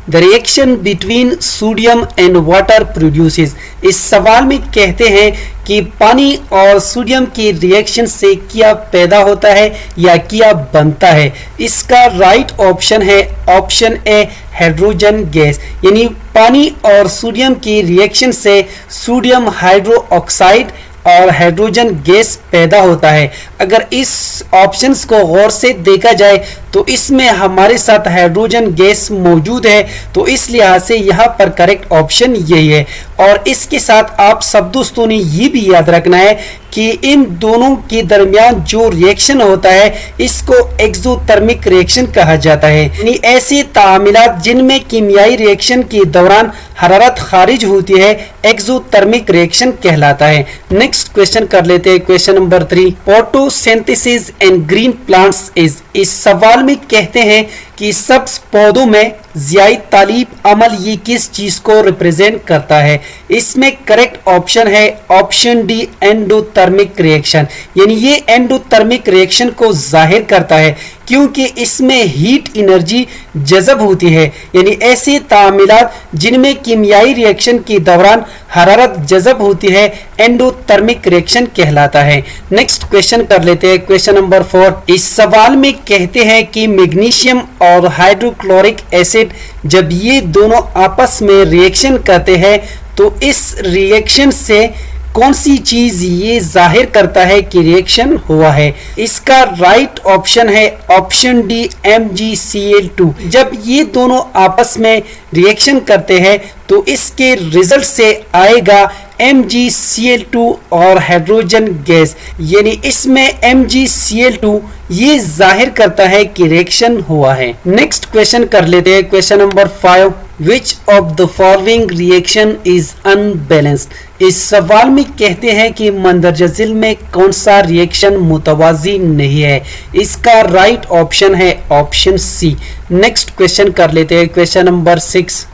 The reaction between sodium and water produces. इस सवाल में कहते हैं कि पानी और सोडियम के रिएक्शन से क्या पैदा होता है या क्या बनता है। इसका राइट ऑप्शन है ऑप्शन ए, हाइड्रोजन गैस। यानी पानी और सोडियम के रिएक्शन से सोडियम हाइड्रोक्साइड और हाइड्रोजन गैस पैदा होता है। अगर इस ऑप्शंस को गौर से देखा जाए तो इसमें हमारे साथ हाइड्रोजन गैस मौजूद है, तो इस लिहाज से यहाँ पर करेक्ट ऑप्शन यही है। और इसके साथ आप सब दोस्तों ने ये भी याद रखना है कि इन दोनों के दरमियान जो रिएक्शन होता है इसको एक्सोथर्मिक रिएक्शन कहा जाता है। यानी ऐसे तामीलात जिनमें कीमियाई रिएक्शन के दौरान हरारत खारिज होती है एक्सोथर्मिक रिएक्शन कहलाता है। नेक्स्ट क्वेश्चन कर लेते हैं, question number 3, photosynthesis in green plants is. इस सवाल में कहते हैं कि सब्ज पौधों में ज़ियाई तालीब अमल ये किस चीज को रिप्रेजेंट करता है। इसमें करेक्ट ऑप्शन है ऑप्शन डी, एंडोथर्मिक रिएक्शन। यानी ये एंडोथर्मिक रिएक्शन को जाहिर करता है क्योंकि इसमें हीट एनर्जी जज़ब होती है। यानी ऐसे तामीलात जिनमें कीमियाई रिएक्शन के दौरान हरारत जज़ब होती है एंडोथर्मिक रिएक्शन कहलाता है। नेक्स्ट क्वेश्चन कर लेते हैं, क्वेश्चन नंबर 4। इस सवाल में कहते हैं कि मैग्नीशियम और हाइड्रोक्लोरिक एसिड जब ये दोनों आपस में रिएक्शन करते हैं तो इस रिएक्शन से कौन सी चीज ये जाहिर करता है कि रिएक्शन हुआ है। इसका राइट ऑप्शन है ऑप्शन डी, MgCl2। जब ये दोनों आपस में रिएक्शन करते हैं तो इसके रिजल्ट से आएगा MgCl2 और हाइड्रोजन गैस। यानी इसमें MgCl2 ये जाहिर करता है कि रिएक्शन हुआ है। नेक्स्ट क्वेश्चन कर लेते हैं, question number 5। Which of the following reaction is unbalanced. इस सवाल में कहते हैं कि मंदरजा झिल में कौन सा रिएक्शन मुतवाजी नहीं है। इसका राइट ऑप्शन है ऑप्शन सी। नेक्स्ट क्वेश्चन कर लेते हैं, question number 6।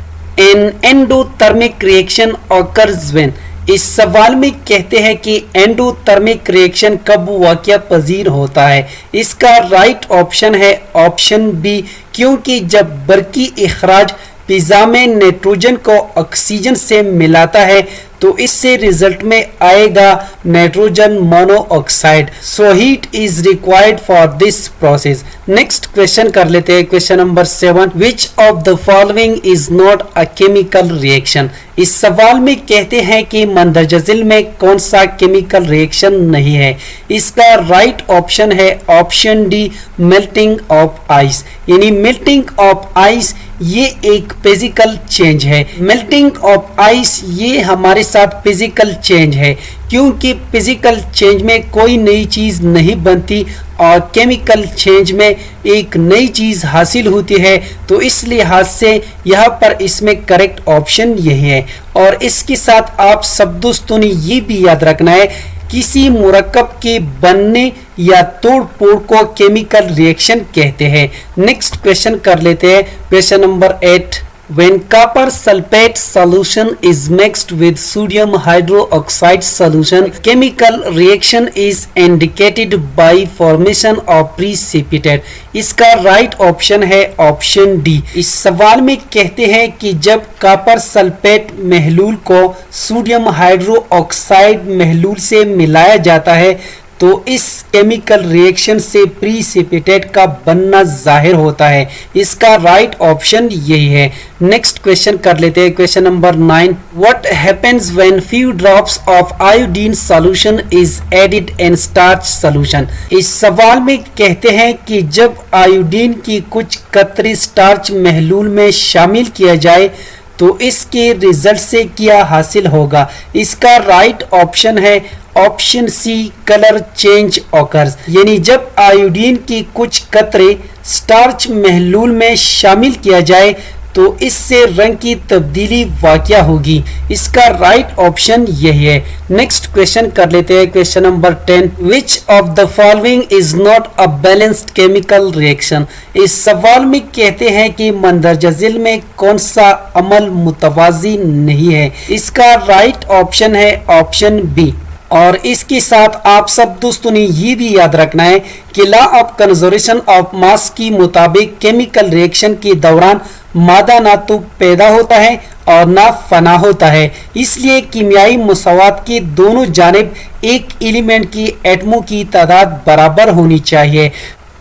An endothermic reaction occurs when. इस सवाल में कहते हैं कि एंडोथर्मिक रिएक्शन कब वाक़या पजीर होता है। इसका राइट ऑप्शन है ऑप्शन बी, क्योंकि जब बरकी इखराज फिजा में नाइट्रोजन को ऑक्सीजन से मिलाता है तो इससे रिजल्ट में आएगा nitrogen monoxide. So heat is required for this process. Next question कर लेते हैं, question number 7। Which of the following is not a chemical reaction. इस सवाल में कहते हैं कि मंदरजा झिल में कौन सा केमिकल रिएक्शन नहीं है। इसका राइट ऑप्शन है option D, melting of ice. यानी मेल्टिंग ऑफ आइस ये एक फिजिकल चेंज है। मेल्टिंग ऑफ आइस ये हमारे साथ फिजिकल चेंज है, क्योंकि फिजिकल चेंज में कोई नई चीज नहीं बनती और केमिकल चेंज में एक नई चीज हासिल होती है। तो इस लिहाज से यहाँ पर इसमें करेक्ट ऑप्शन यही है। और इसके साथ आप सब दोस्तों ने ये भी याद रखना है, किसी मुरक्कब के बनने या तोड़ फोड़ को केमिकल रिएक्शन कहते हैं। नेक्स्ट क्वेश्चन कर लेते हैं, question number 8। When copper sulfate solution is mixed with sodium hydroxide solution, chemical reaction is indicated by formation of precipitate. इसका राइट ऑप्शन है ऑप्शन डी। इस सवाल में कहते हैं कि जब कॉपर सल्फेट महलूल को सोडियम हाइड्रोक्साइड महलूल से मिलाया जाता है तो इस केमिकल रिएक्शन से प्रीसिपिटेट का बनना जाहिर होता है। इसका राइट ऑप्शन यही है। नेक्स्ट क्वेश्चन कर लेते हैं, question number 9। What happens when few drops of iodine solution is added in starch solution. इस सवाल में कहते हैं कि जब आयोडीन की कुछ कतरे स्टार्च महलूल में शामिल किया जाए तो इसके रिजल्ट से क्या हासिल होगा। इसका राइट ऑप्शन है option C, colour change occurs. यानी जब आयोडीन की कुछ कतरे स्टार्च महलूल में शामिल किया जाए तो इससे रंग की तब्दीली वाक़या होगी। इसका राइट ऑप्शन यही है। नेक्स्ट क्वेश्चन कर लेते हैं, question number 10। Which of the following is not a balanced chemical reaction. इस सवाल में कहते हैं कि मंदरजा झिल में कौन सा अमल मुतवाजी नहीं है। इसका राइट ऑप्शन है ऑप्शन बी। और इसके साथ आप सब दोस्तों ने ये भी याद रखना है कि law of conservation of mass के मुताबिक केमिकल रिएक्शन के दौरान मादा ना तो पैदा होता है और ना फना होता है। इसलिए कीमियाई मसवात की दोनों जानिब एक एलिमेंट की एटमों की तादाद बराबर होनी चाहिए।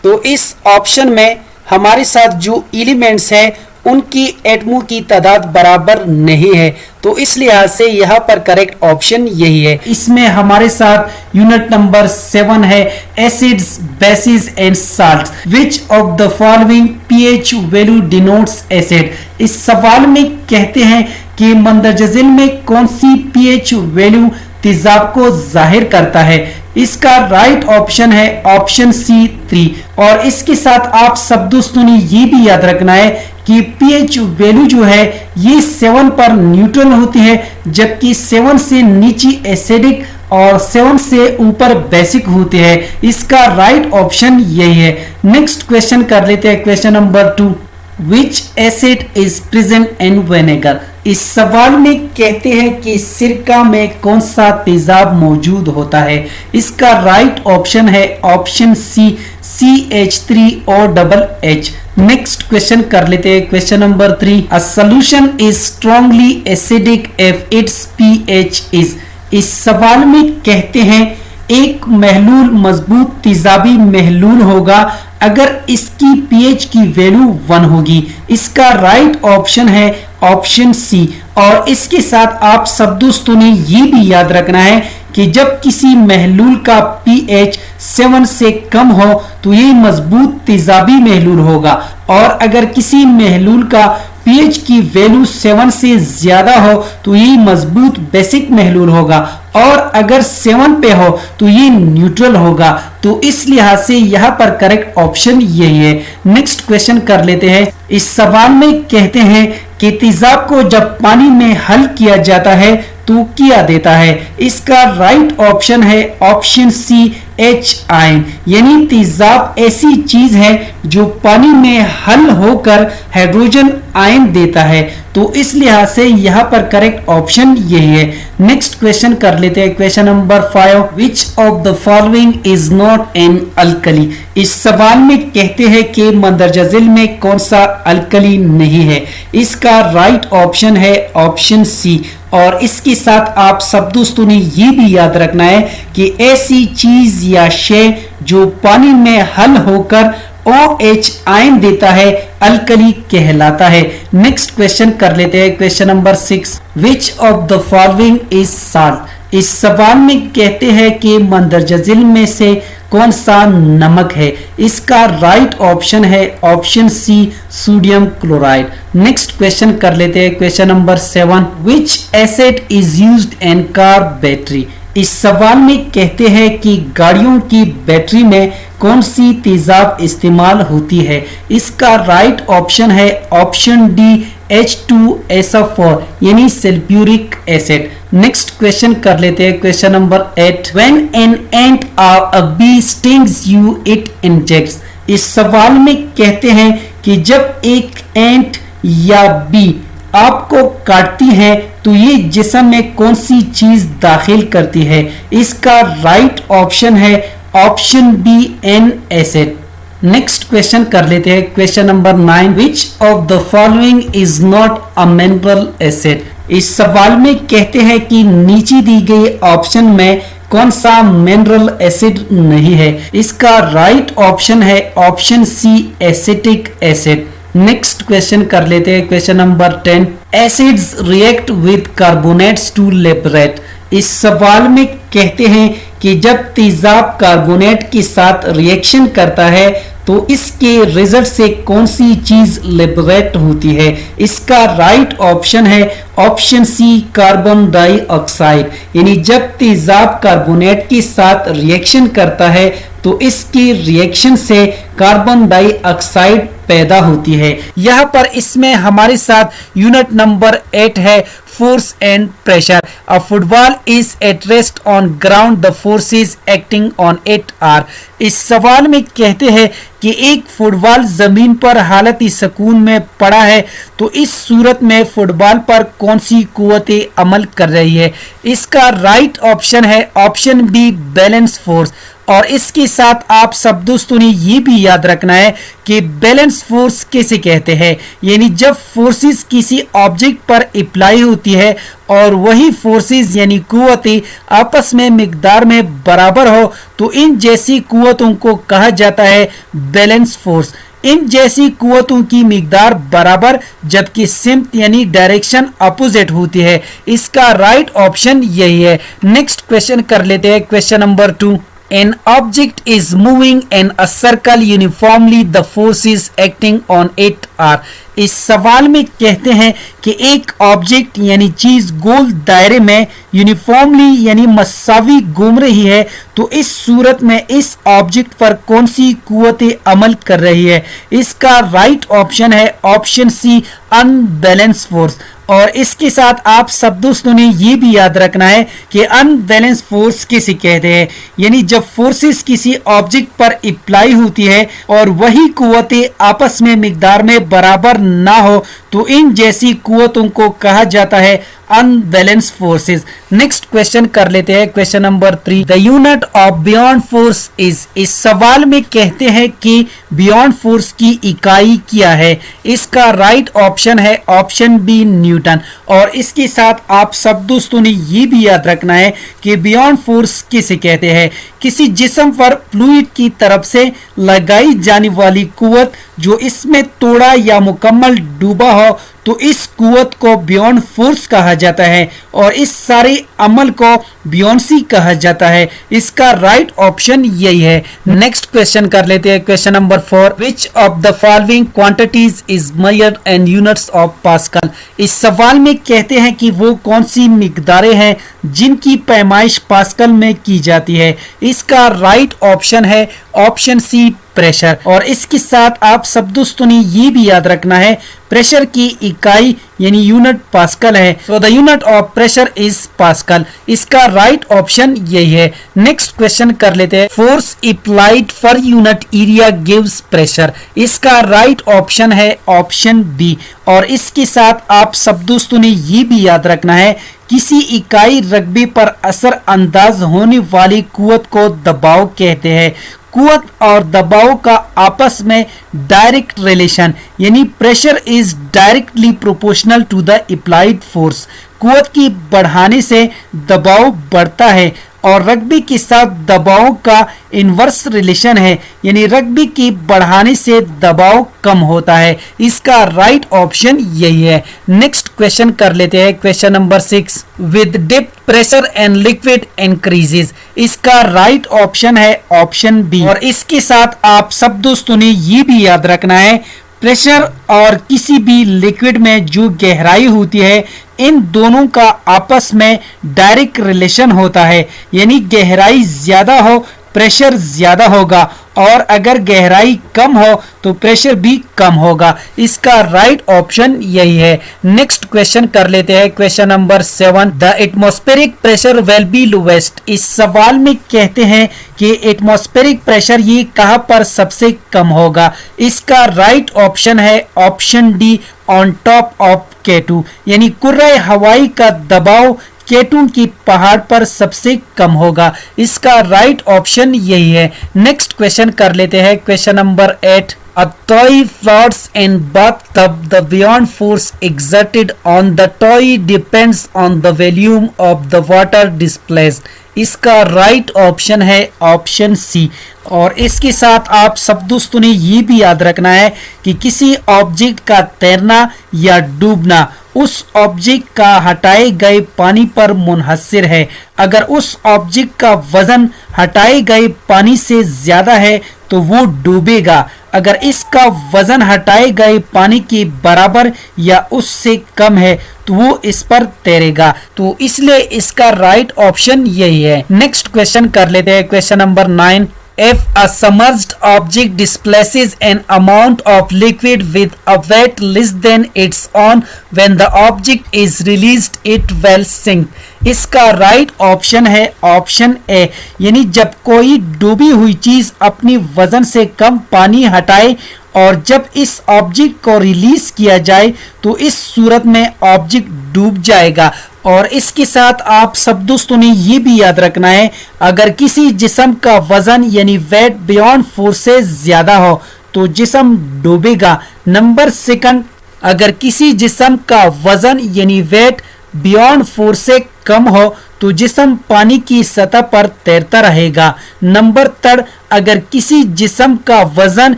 तो इस ऑप्शन में हमारे साथ जो एलिमेंट्स है उनकी एटमों की तादाद बराबर नहीं है, तो इस लिहाज से यहाँ पर करेक्ट ऑप्शन यही है। इसमें हमारे साथ यूनिट नंबर 7 है acids, basis and salts. Which of the following pH value denotes acid. इस सवाल में कहते हैं कि मंदरजा झील में कौन सी पीएच वैल्यू तेजाब को जाहिर करता है। इसका राइट ऑप्शन है ऑप्शन सी 3। और इसके साथ आप सब दोस्तों ने ये भी याद रखना है कि पीएच वैल्यू जो है ये 7 पर न्यूट्रल होती है, जबकि 7 से नीचे एसिडिक और 7 से ऊपर बेसिक होते हैं। इसका राइट ऑप्शन यही है। नेक्स्ट क्वेश्चन कर लेते हैं, question number 2। Which acid is present in vinegar. इस सवाल में कहते हैं कि सिरका में कौन सा तेजाब मौजूद होता है। इसका राइट ऑप्शन है option C CH3OH। Next question कर लेते हैं, question number 3। A solution is strongly acidic if its pH is. इस सवाल में कहते हैं एक महलूल मजबूत तेजाबी महलूल होगा अगर इसकी pH की वैल्यू 1 होगी। इसका राइट ऑप्शन है ऑप्शन सी। और इसके साथ आप सब दोस्तों ने ये भी याद रखना है कि जब किसी महलूल का pH 7 से कम हो तो ये मजबूत तेजाबी महलूल होगा, और अगर किसी महलूल का pH की वैल्यू 7 से ज्यादा हो तो ये मजबूत बेसिक महलूल होगा, और अगर 7 पे हो तो ये न्यूट्रल होगा। तो इस लिहाज से यहाँ पर करेक्ट ऑप्शन यही है। नेक्स्ट क्वेश्चन कर लेते हैं। इस सवाल में कहते हैं कि तेजाब को जब पानी में हल किया जाता है तो किया देता है। इसका राइट ऑप्शन है ऑप्शन सी H आयन। यानी तेजाब ऐसी चीज है जो पानी में हल होकर हाइड्रोजन आयन देता है। तो इस लिहाज से यहाँ पर करेक्ट ऑप्शन यही है। नेक्स्ट क्वेश्चन कर लेते हैं, question number 5। Which of the following is not an alkali. इस सवाल में कहते हैं कि मंदरजा झील में कौन सा अल्कली नहीं है। इसका राइट ऑप्शन है ऑप्शन सी। और इसके साथ आप सब दोस्तों ने ये भी याद रखना है कि ऐसी चीज या शे जो पानी में हल होकर OH आयन देता है अल्कली कहलाता है। नेक्स्ट क्वेश्चन कर लेते हैं, question number 6। Which of the following is salt. इस सवाल में कहते हैं कि मंदरजा झील में से कौन सा नमक है। इसका राइट ऑप्शन है option C sodium chloride. Next question कर लेते हैं, question number 7। Which acid is used in car battery. इस सवाल में कहते हैं कि गाड़ियों की बैटरी में कौन सी तेजाब इस्तेमाल होती है। इसका राइट ऑप्शन है ऑप्शन डी H2SO4 यानी सल्फ्यूरिक एसिड। नेक्स्ट क्वेश्चन कर लेते हैं, question number 8। When an ant or a bee stings you, it injects। इस सवाल में कहते हैं कि जब एक एंट या बी आपको काटती है तो ये जिस्म में कौन सी चीज दाखिल करती है। इसका राइट ऑप्शन है option B an acid. Next question कर लेते हैं, question number 9। Which of the following is not a mineral acid. इस सवाल में कहते हैं कि नीचे दी गई ऑप्शन में कौन सा मिनरल एसिड नहीं है। इसका राइट ऑप्शन है option C acetic acid. Next question कर लेते हैं, question number 10। Acids react with carbonates to liberate. इस सवाल में कहते हैं कि जब तेजाब कार्बोनेट के साथ रिएक्शन करता है तो इसके रिजल्ट से कौन सी चीज लिबरेट होती है। इसका राइट ऑप्शन है ऑप्शन सी कार्बन डाइऑक्साइड। यानी जब तेजाब कार्बोनेट के साथ रिएक्शन करता है तो इसके रिएक्शन से कार्बन डाइऑक्साइड पैदा होती है। यहाँ पर इसमें हमारे साथ यूनिट नंबर 8 है force and pressure. A football is at rest on ground, the forces acting on it are. इस सवाल में कहते हैं कि एक फुटबॉल जमीन पर हालत सुकून में पड़ा है तो इस सूरत में फुटबॉल पर कौन सी कुव्वत अमल कर रही है। इसका राइट ऑप्शन है ऑप्शन बी बैलेंस फोर्स। और इसके साथ आप सब दोस्तों ने ये भी याद रखना है कि बैलेंस फोर्स किसे कहते हैं, यानी जब फोर्सेस किसी ऑब्जेक्ट पर अप्लाई होती है और वही फोर्सेस यानी कुव्वतें आपस में मिकदार में बराबर हो तो इन जैसी कुव्वतों को कहा जाता है बैलेंस फोर्स। इन जैसी कुव्वतों की मिकदार बराबर जबकि सिमत यानी डायरेक्शन अपोजिट होती है। इसका राइट ऑप्शन यही है। नेक्स्ट क्वेश्चन कर लेते हैं, question number 2। An object is moving in a circle uniformly. The forces acting on it are. इस सवाल में कहते हैं कि एक ऑब्जेक्ट यानी चीज गोल दायरे में यूनिफॉर्मली यानी मसावी घूम रही है, तो इस सूरत में इस ऑब्जेक्ट पर कौन सी कुव्वतें अमल कर रही है। इसका राइट ऑप्शन है ऑप्शन सी, अनबैलेंस फोर्स। और इसके साथ आप सब दोस्तों ने ये भी याद रखना है कि अनबैलेंस फोर्स किसे कहते हैं, यानी जब फोर्सेस किसी ऑब्जेक्ट पर अप्लाई होती है और वही कुव्वतें आपस में मिकदार में बराबर ना हो तो इन जैसी कुव्वतों को कहा जाता है अनबैलेंस फोर्सेस। नेक्स्ट क्वेश्चन कर लेते हैं, question number 3। The unit of beyond force is. इस सवाल में कहते हैं कि बियॉन्ड फोर्स की इकाई क्या है। इसका राइट ऑप्शन है ऑप्शन बी, न्यूटन। और इसके साथ आप सब दोस्तों ने ये भी याद रखना है कि बियॉन्ड फोर्स किसे कहते हैं, किसी जिस्म पर फ्लूइड की तरफ से लगाई जाने वाली कुव्वत जो इसमें तोड़ा या मुकम्मल डूबा हो तो इस कुव्वत को बियॉन्ड फोर्स कहा जाता है और इस सारे अमल को बियॉन्सी कहा जाता है। इसका राइट ऑप्शन यही है। नेक्स्ट क्वेश्चन कर लेते हैं, question number 4। Which of the following quantities is measured in units of pascal. इस सवाल में कहते हैं कि वो कौन सी मिकदारें हैं जिनकी पैमाइश पास्कल में की जाती है। इसका राइट ऑप्शन है ऑप्शन सी, प्रेशर। और इसके साथ आप सब दोस्तों ने ये भी याद रखना है प्रेशर की इकाई यानी यूनिट पास्कल है। So the unit of pressure is pascal. इसका राइट ऑप्शन यही है। नेक्स्ट क्वेश्चन कर लेते हैं, force applied for unit area gives pressure. इसका राइट ऑप्शन है ऑप्शन बी। और इसके साथ आप सब दोस्तों ने ये भी याद रखना है किसी इकाई रकबे पर असर अंदाज होने वाली कुव्वत को दबाव कहते हैं। कुव्वत और दबाव का आपस में डायरेक्ट रिलेशन यानी pressure is directly proportional to the applied force. कुव्वत की बढ़ाने से दबाव बढ़ता है और रकबे के साथ दबाव का इनवर्स रिलेशन है, यानी रकबे की बढ़ाने से दबाव कम होता है। इसका राइट ऑप्शन यही है। नेक्स्ट क्वेश्चन कर लेते हैं, question number 6। With depth pressure and liquid increases. इसका राइट ऑप्शन है ऑप्शन बी। और इसके साथ आप सब दोस्तों ने ये भी याद रखना है प्रेशर और किसी भी लिक्विड में जो गहराई होती है इन दोनों का आपस में डायरेक्ट रिलेशन होता है, यानी गहराई ज्यादा हो प्रेशर ज्यादा होगा और अगर गहराई कम हो तो प्रेशर भी कम होगा। इसका राइट ऑप्शन यही है। नेक्स्ट क्वेश्चन कर लेते हैं, question number 7। The atmospheric pressure will be lowest. इस सवाल में कहते हैं कि एटमॉस्फेरिक प्रेशर ये कहां पर सबसे कम होगा। इसका राइट ऑप्शन है option D, on top of K2, यानी कुर्रे हवाई का दबाव K2 की पहाड़ पर सबसे कम होगा। इसका राइट ऑप्शन यही है। नेक्स्ट क्वेश्चन कर लेते हैं, question number 8। A toy floats in bathtub. The beyond force exerted on the toy depends on the volume of the water displaced. इसका राइट ऑप्शन है ऑप्शन सी। और इसके साथ आप सब दोस्तों ने ये भी याद रखना है कि किसी ऑब्जेक्ट का तैरना या डूबना उस ऑब्जेक्ट का हटाए गए पानी पर मुनहसर है। अगर उस ऑब्जेक्ट का वजन हटाए गए पानी से ज्यादा है तो वो डूबेगा, अगर इसका वजन हटाए गए पानी के बराबर या उससे कम है तो वो इस पर तैरेगा। तो इसलिए इसका राइट ऑप्शन यही है। नेक्स्ट क्वेश्चन कर लेते हैं, question number 9। If a submerged object displaces an amount of liquid with a weight less than its own, when the object is released, it will sink. इसका राइट ऑप्शन है option A, यानी जब कोई डूबी हुई चीज अपनी वजन से कम पानी हटाए और जब इस ऑब्जेक्ट को रिलीज किया जाए तो इस सूरत में ऑब्जेक्ट डूब जाएगा। और इसके साथ आप सब दोस्तों ने ये भी याद रखना है, अगर किसी जिस्म का वजन यानी वेट बियॉन्ड 4 से ज्यादा हो तो जिस्म डूबेगा। नंबर सेकंड, अगर किसी जिस्म का वजन यानी वेट बियॉन्ड 4 से कम हो तो जिस्म पानी की सतह पर तैरता रहेगा। नंबर थर्ड, अगर किसी जिस्म का वजन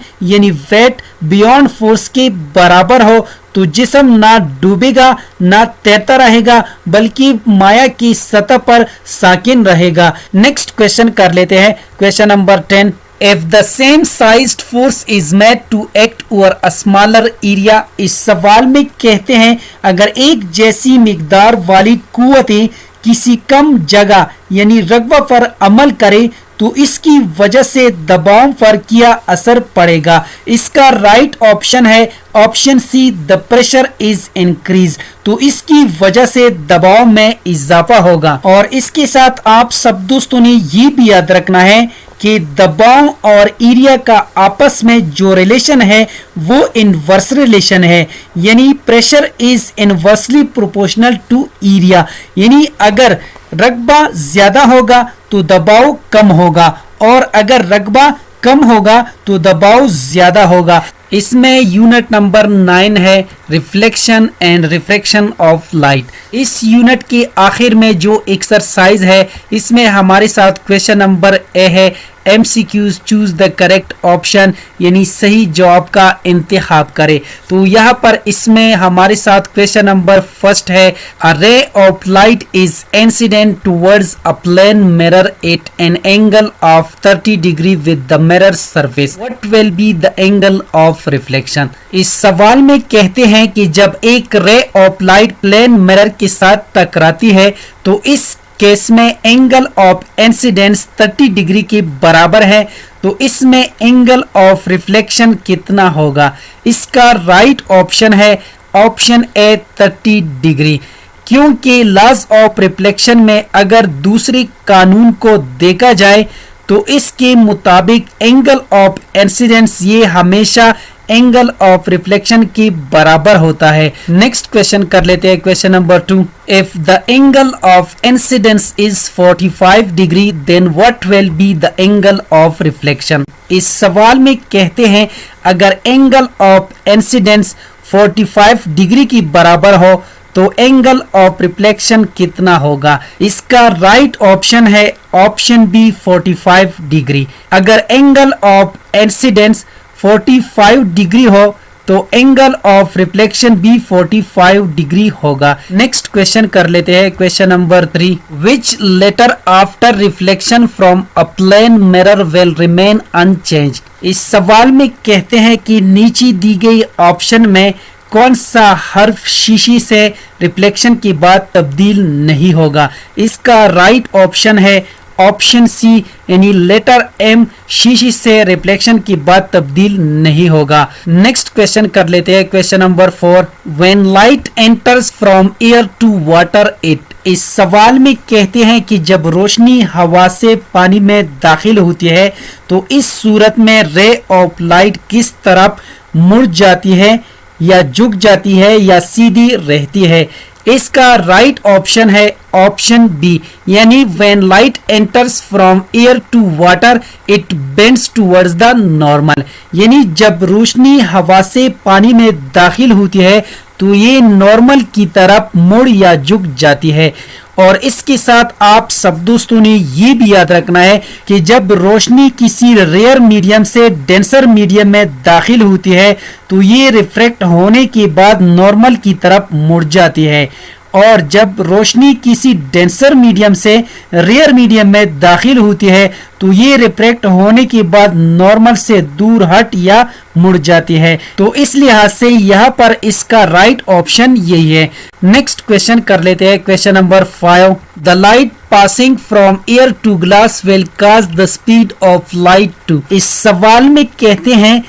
यानी वेट बियॉन्ड 4 के बराबर हो तो जिस्म ना डूबेगा ना तैरता रहेगा बल्कि माया की सतह पर साकिन रहेगा। नेक्स्ट क्वेश्चन कर लेते हैं, question number 10। If the same sized force is made to act over a smaller area, इस सवाल में कहते हैं अगर एक जैसी मिकदार वाली कुव्वतें किसी कम जगह यानी रकबा पर अमल करे तो इसकी वजह से दबाव पर क्या असर पड़ेगा। इसका राइट ऑप्शन है option C, the pressure is increase, तो इसकी वजह से दबाव में इजाफा होगा। और इसके साथ आप सब दोस्तों ने ये भी याद रखना है कि दबाव और एरिया का आपस में जो रिलेशन है वो इनवर्स रिलेशन है, यानी pressure is inversely proportional to area, यानी अगर रकबा ज्यादा होगा तो दबाव कम होगा और अगर रकबा कम होगा तो दबाव ज्यादा होगा। इसमें यूनिट नंबर 9 है reflection and refraction of light. इस यूनिट के आखिर में जो एक्सरसाइज है इसमें हमारे साथ क्वेश्चन नंबर ए है MCQs choose the correct option, यानी सही जवाब का इंतखाब करें। तो यहाँ पर इसमें हमारे साथ क्वेश्चन नंबर फर्स्ट है, a ray of light is incident towards a plane mirror at an angle of 30 degree with the mirror surface, what will be the angle of reflection. इस सवाल में कहते हैं कि जब एक रे ऑफ लाइट प्लेन मिरर के साथ टकराती है तो इस केस में एंगल ऑफ इंसिडेंस 30 डिग्री के बराबर है, तो इसमें एंगल ऑफ रिफ्लेक्शन कितना होगा। इसका राइट ऑप्शन है ऑप्शन ए 30 डिग्री, क्योंकि लॉज ऑफ रिफ्लेक्शन में अगर दूसरे कानून को देखा जाए तो इसके मुताबिक एंगल ऑफ इंसिडेंस ये हमेशा एंगल ऑफ रिफ्लेक्शन के बराबर होता है। नेक्स्ट क्वेश्चन कर लेते हैं, question number 2। If the angle of incidence is 45 degree then what will be the angle of reflection. इस सवाल में कहते हैं अगर एंगल ऑफ इंसिडेंस 45 डिग्री के बराबर हो तो एंगल ऑफ रिफ्लेक्शन कितना होगा। इसका राइट ऑप्शन है ऑप्शन बी 45 डिग्री। अगर एंगल ऑफ इंसिडेंस 45 डिग्री हो तो एंगल ऑफ रिफ्लेक्शन भी 45 डिग्री होगा। नेक्स्ट क्वेश्चन कर लेते हैं, question number 3। Which letter after reflection from a plane mirror will remain unchanged. इस सवाल में कहते हैं कि नीचे दी गई ऑप्शन में कौन सा हर्फ शीशी से रिफ्लेक्शन के बाद तब्दील नहीं होगा। इसका राइट ऑप्शन है ऑप्शन सी, यानी लेटर एम शीशी से रिफ्लेक्शन के बाद तब्दील नहीं होगा। नेक्स्ट क्वेश्चन कर लेते हैं, question number 4। When light enters from air to water it. इस सवाल में कहते हैं कि जब रोशनी हवा से पानी में दाखिल होती है तो इस सूरत में रे ऑफ लाइट किस तरफ मुड़ जाती है, या झुक जाती है या सीधी रहती है। इसका राइट ऑप्शन है ऑप्शन बी, यानी when light enters from air to water it bends towards the normal, यानी जब रोशनी हवा से पानी में दाखिल होती है तो ये नॉर्मल की तरफ मुड़ या झुक जाती है। और इसके साथ आप सब दोस्तों ने ये भी याद रखना है कि जब रोशनी किसी रेयर मीडियम से डेंसर मीडियम में दाखिल होती है तो ये रिफ्रैक्ट होने के बाद नॉर्मल की तरफ मुड़ जाती है, और जब रोशनी किसी डेंसर मीडियम से रेयर मीडियम में दाखिल होती है तो ये रिफ्रैक्ट होने के बाद नॉर्मल से दूर हट या मुड़ जाती है। तो इस लिहाज से यहाँ पर इसका राइट ऑप्शन यही है। नेक्स्ट क्वेश्चन कर लेते हैं, question number 5। The light passing from air to glass will cause the speed of light to. इस सवाल में कहते हैं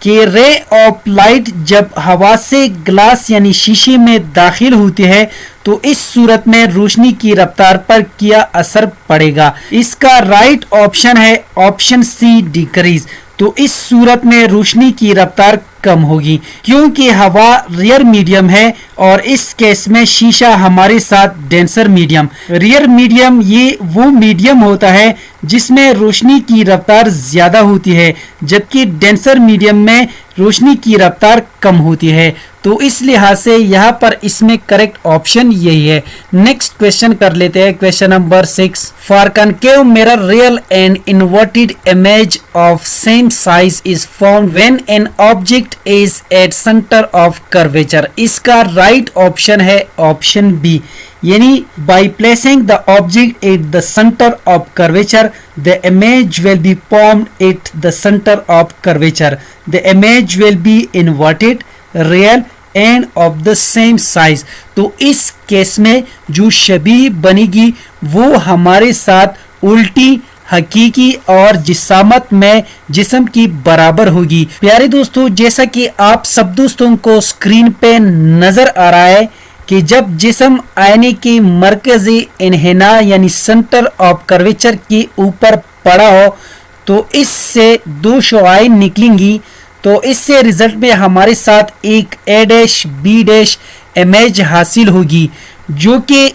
कि रे ऑफ लाइट जब हवा से ग्लास यानी शीशे में दाखिल होती है तो इस सूरत में रोशनी की रफ्तार पर क्या असर पड़ेगा। इसका राइट ऑप्शन है ऑप्शन सी डिक्रीज। तो इस सूरत में रोशनी की रफ्तार कम होगी, क्योंकि हवा रियर मीडियम है और इस केस में शीशा हमारे साथ डेंसर मीडियम। रियर मीडियम ये वो मीडियम होता है जिसमें रोशनी की रफ्तार ज्यादा होती है, जबकि डेंसर मीडियम में रोशनी की रफ्तार कम होती है। तो इस लिहाज से यहाँ पर इसमें करेक्ट ऑप्शन यही है। नेक्स्ट क्वेश्चन कर लेते हैं, question number 6। For concave mirror real and inverted image of same size is formed when an object is at centre of curvature. इसका राइट ऑप्शन है ऑप्शन बी, यानी by placing the object at the centre of curvature the image will be formed at the centre of curvature. The image will be inverted, real end of the same size. तो इस case में जो शबीह बनेगी वो हमारे साथ उल्टी, हकीकी और जिसामत में जिस्म की बराबर होगी। प्यारे दोस्तों, जैसा कि आप सब दोस्तों को स्क्रीन पे नजर आ रहा है कि जब जिस्म आईने के मरकजी इन्हिना यानी सेंटर ऑफ कर्वेचर के ऊपर पड़ा हो तो इससे दो शुआएं निकलेंगी। तो इससे रिजल्ट में हमारे साथ एक ए डैश बी डैश इमेज हासिल होगी, जो कि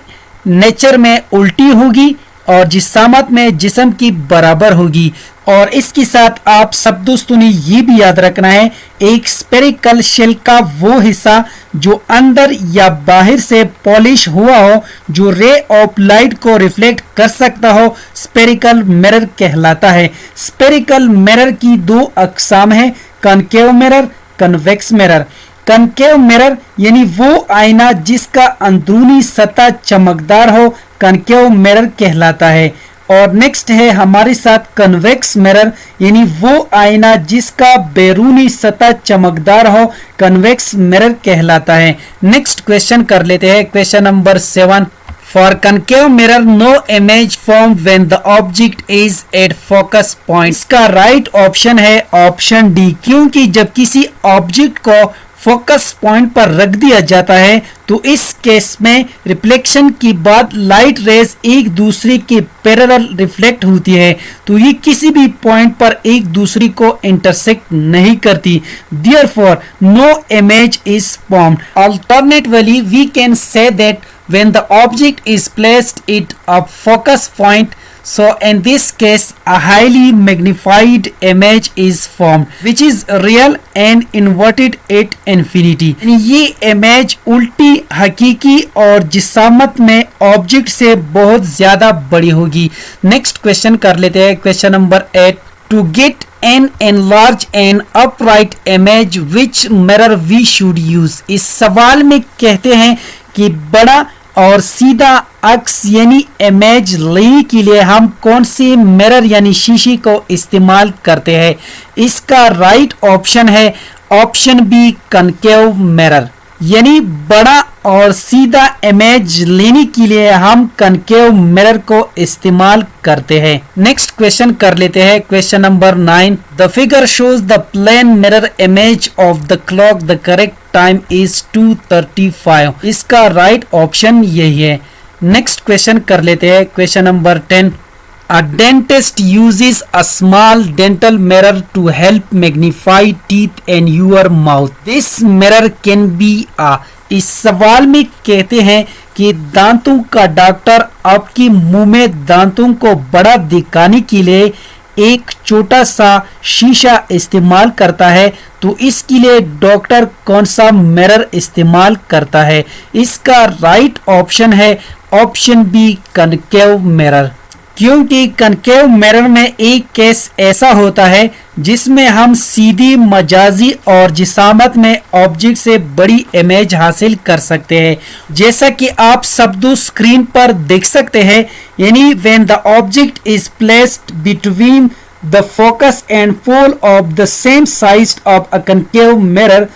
नेचर में उल्टी होगी और जिसामत में जिस्म की बराबर होगी। और इसके साथ आप सब दोस्तों ने ये भी याद रखना है, एक स्पेरिकल शेल का वो हिस्सा जो अंदर या बाहर से पॉलिश हुआ हो, जो रे ऑफ लाइट को रिफ्लेक्ट कर सकता हो, स्पेरिकल मिरर कहलाता है। स्पेरिकल मिरर की दो अकसाम है, concave mirror, convex mirror. Concave mirror यानी वो आईना जिसका अंदरूनी सतह चमकदार हो, कनकेव मिरर कहलाता है। और नेक्स्ट है हमारे साथ कन्वेक्स मिरर, यानी वो आईना जिसका बैरूनी सतह चमकदार हो, कन्वेक्स मिरर कहलाता है। नेक्स्ट क्वेश्चन कर लेते हैं, question number 7। For concave mirror, no image formed when the object is at focus point। इसका राइट ऑप्शन है ऑप्शन डी, क्योंकि जब किसी ऑब्जेक्ट को फोकस पॉइंट पर रख दिया जाता है तो इस केस में रिफ्लेक्शन के बाद लाइट रेज एक दूसरे के पैरेलल रिफ्लेक्ट होती है, तो ये किसी भी पॉइंट पर एक दूसरे को इंटरसेक्ट नहीं करती। Therefore, no image is formed। Alternatively, we can say that when the object is placed at a focus point, so in this case a highly magnified image is formed which is real and inverted at infinity। ये image उल्टी, हकीकी और जिसामत में object से बहुत ज्यादा बड़ी होगी। नेक्स्ट क्वेश्चन कर लेते हैं, question number 8। To get an enlarged and upright image, which mirror we should use। इस सवाल में कहते हैं कि बड़ा और सीधा अक्स यानी इमेज लेने के लिए हम कौन सी मिरर यानी शीशी को इस्तेमाल करते हैं। इसका राइट ऑप्शन है ऑप्शन बी, कनकेव मिरर, यानी बड़ा और सीधा इमेज लेने के लिए हम कनकेव मिरर को इस्तेमाल करते हैं। नेक्स्ट क्वेश्चन कर लेते हैं, question number 9। The figure shows the plane mirror image of the clock, the correct time is 2:35। इसका राइट ऑप्शन यही है। नेक्स्ट क्वेश्चन कर लेते हैं, question number 10। A dentist uses a small dental mirror to help magnify teeth in your mouth। This mirror can be a। इस सवाल में कहते हैं कि दांतों का डॉक्टर आपके मुंह में दांतों को बड़ा दिखाने के लिए एक छोटा सा शीशा इस्तेमाल करता है, तो इसके लिए डॉक्टर कौन सा मिरर इस्तेमाल करता है। इसका राइट ऑप्शन है ऑप्शन बी, कनकेव मिरर, क्योंकि कनकेव मिरर में एक केस ऐसा होता है जिसमें हम सीधी, मजाजी और जिसामत में ऑब्जेक्ट से बड़ी इमेज हासिल कर सकते हैं, जैसा कि आप सब दो स्क्रीन पर देख सकते हैं। यानी when the object is placed between the focus and pole of the same size of a concave mirror,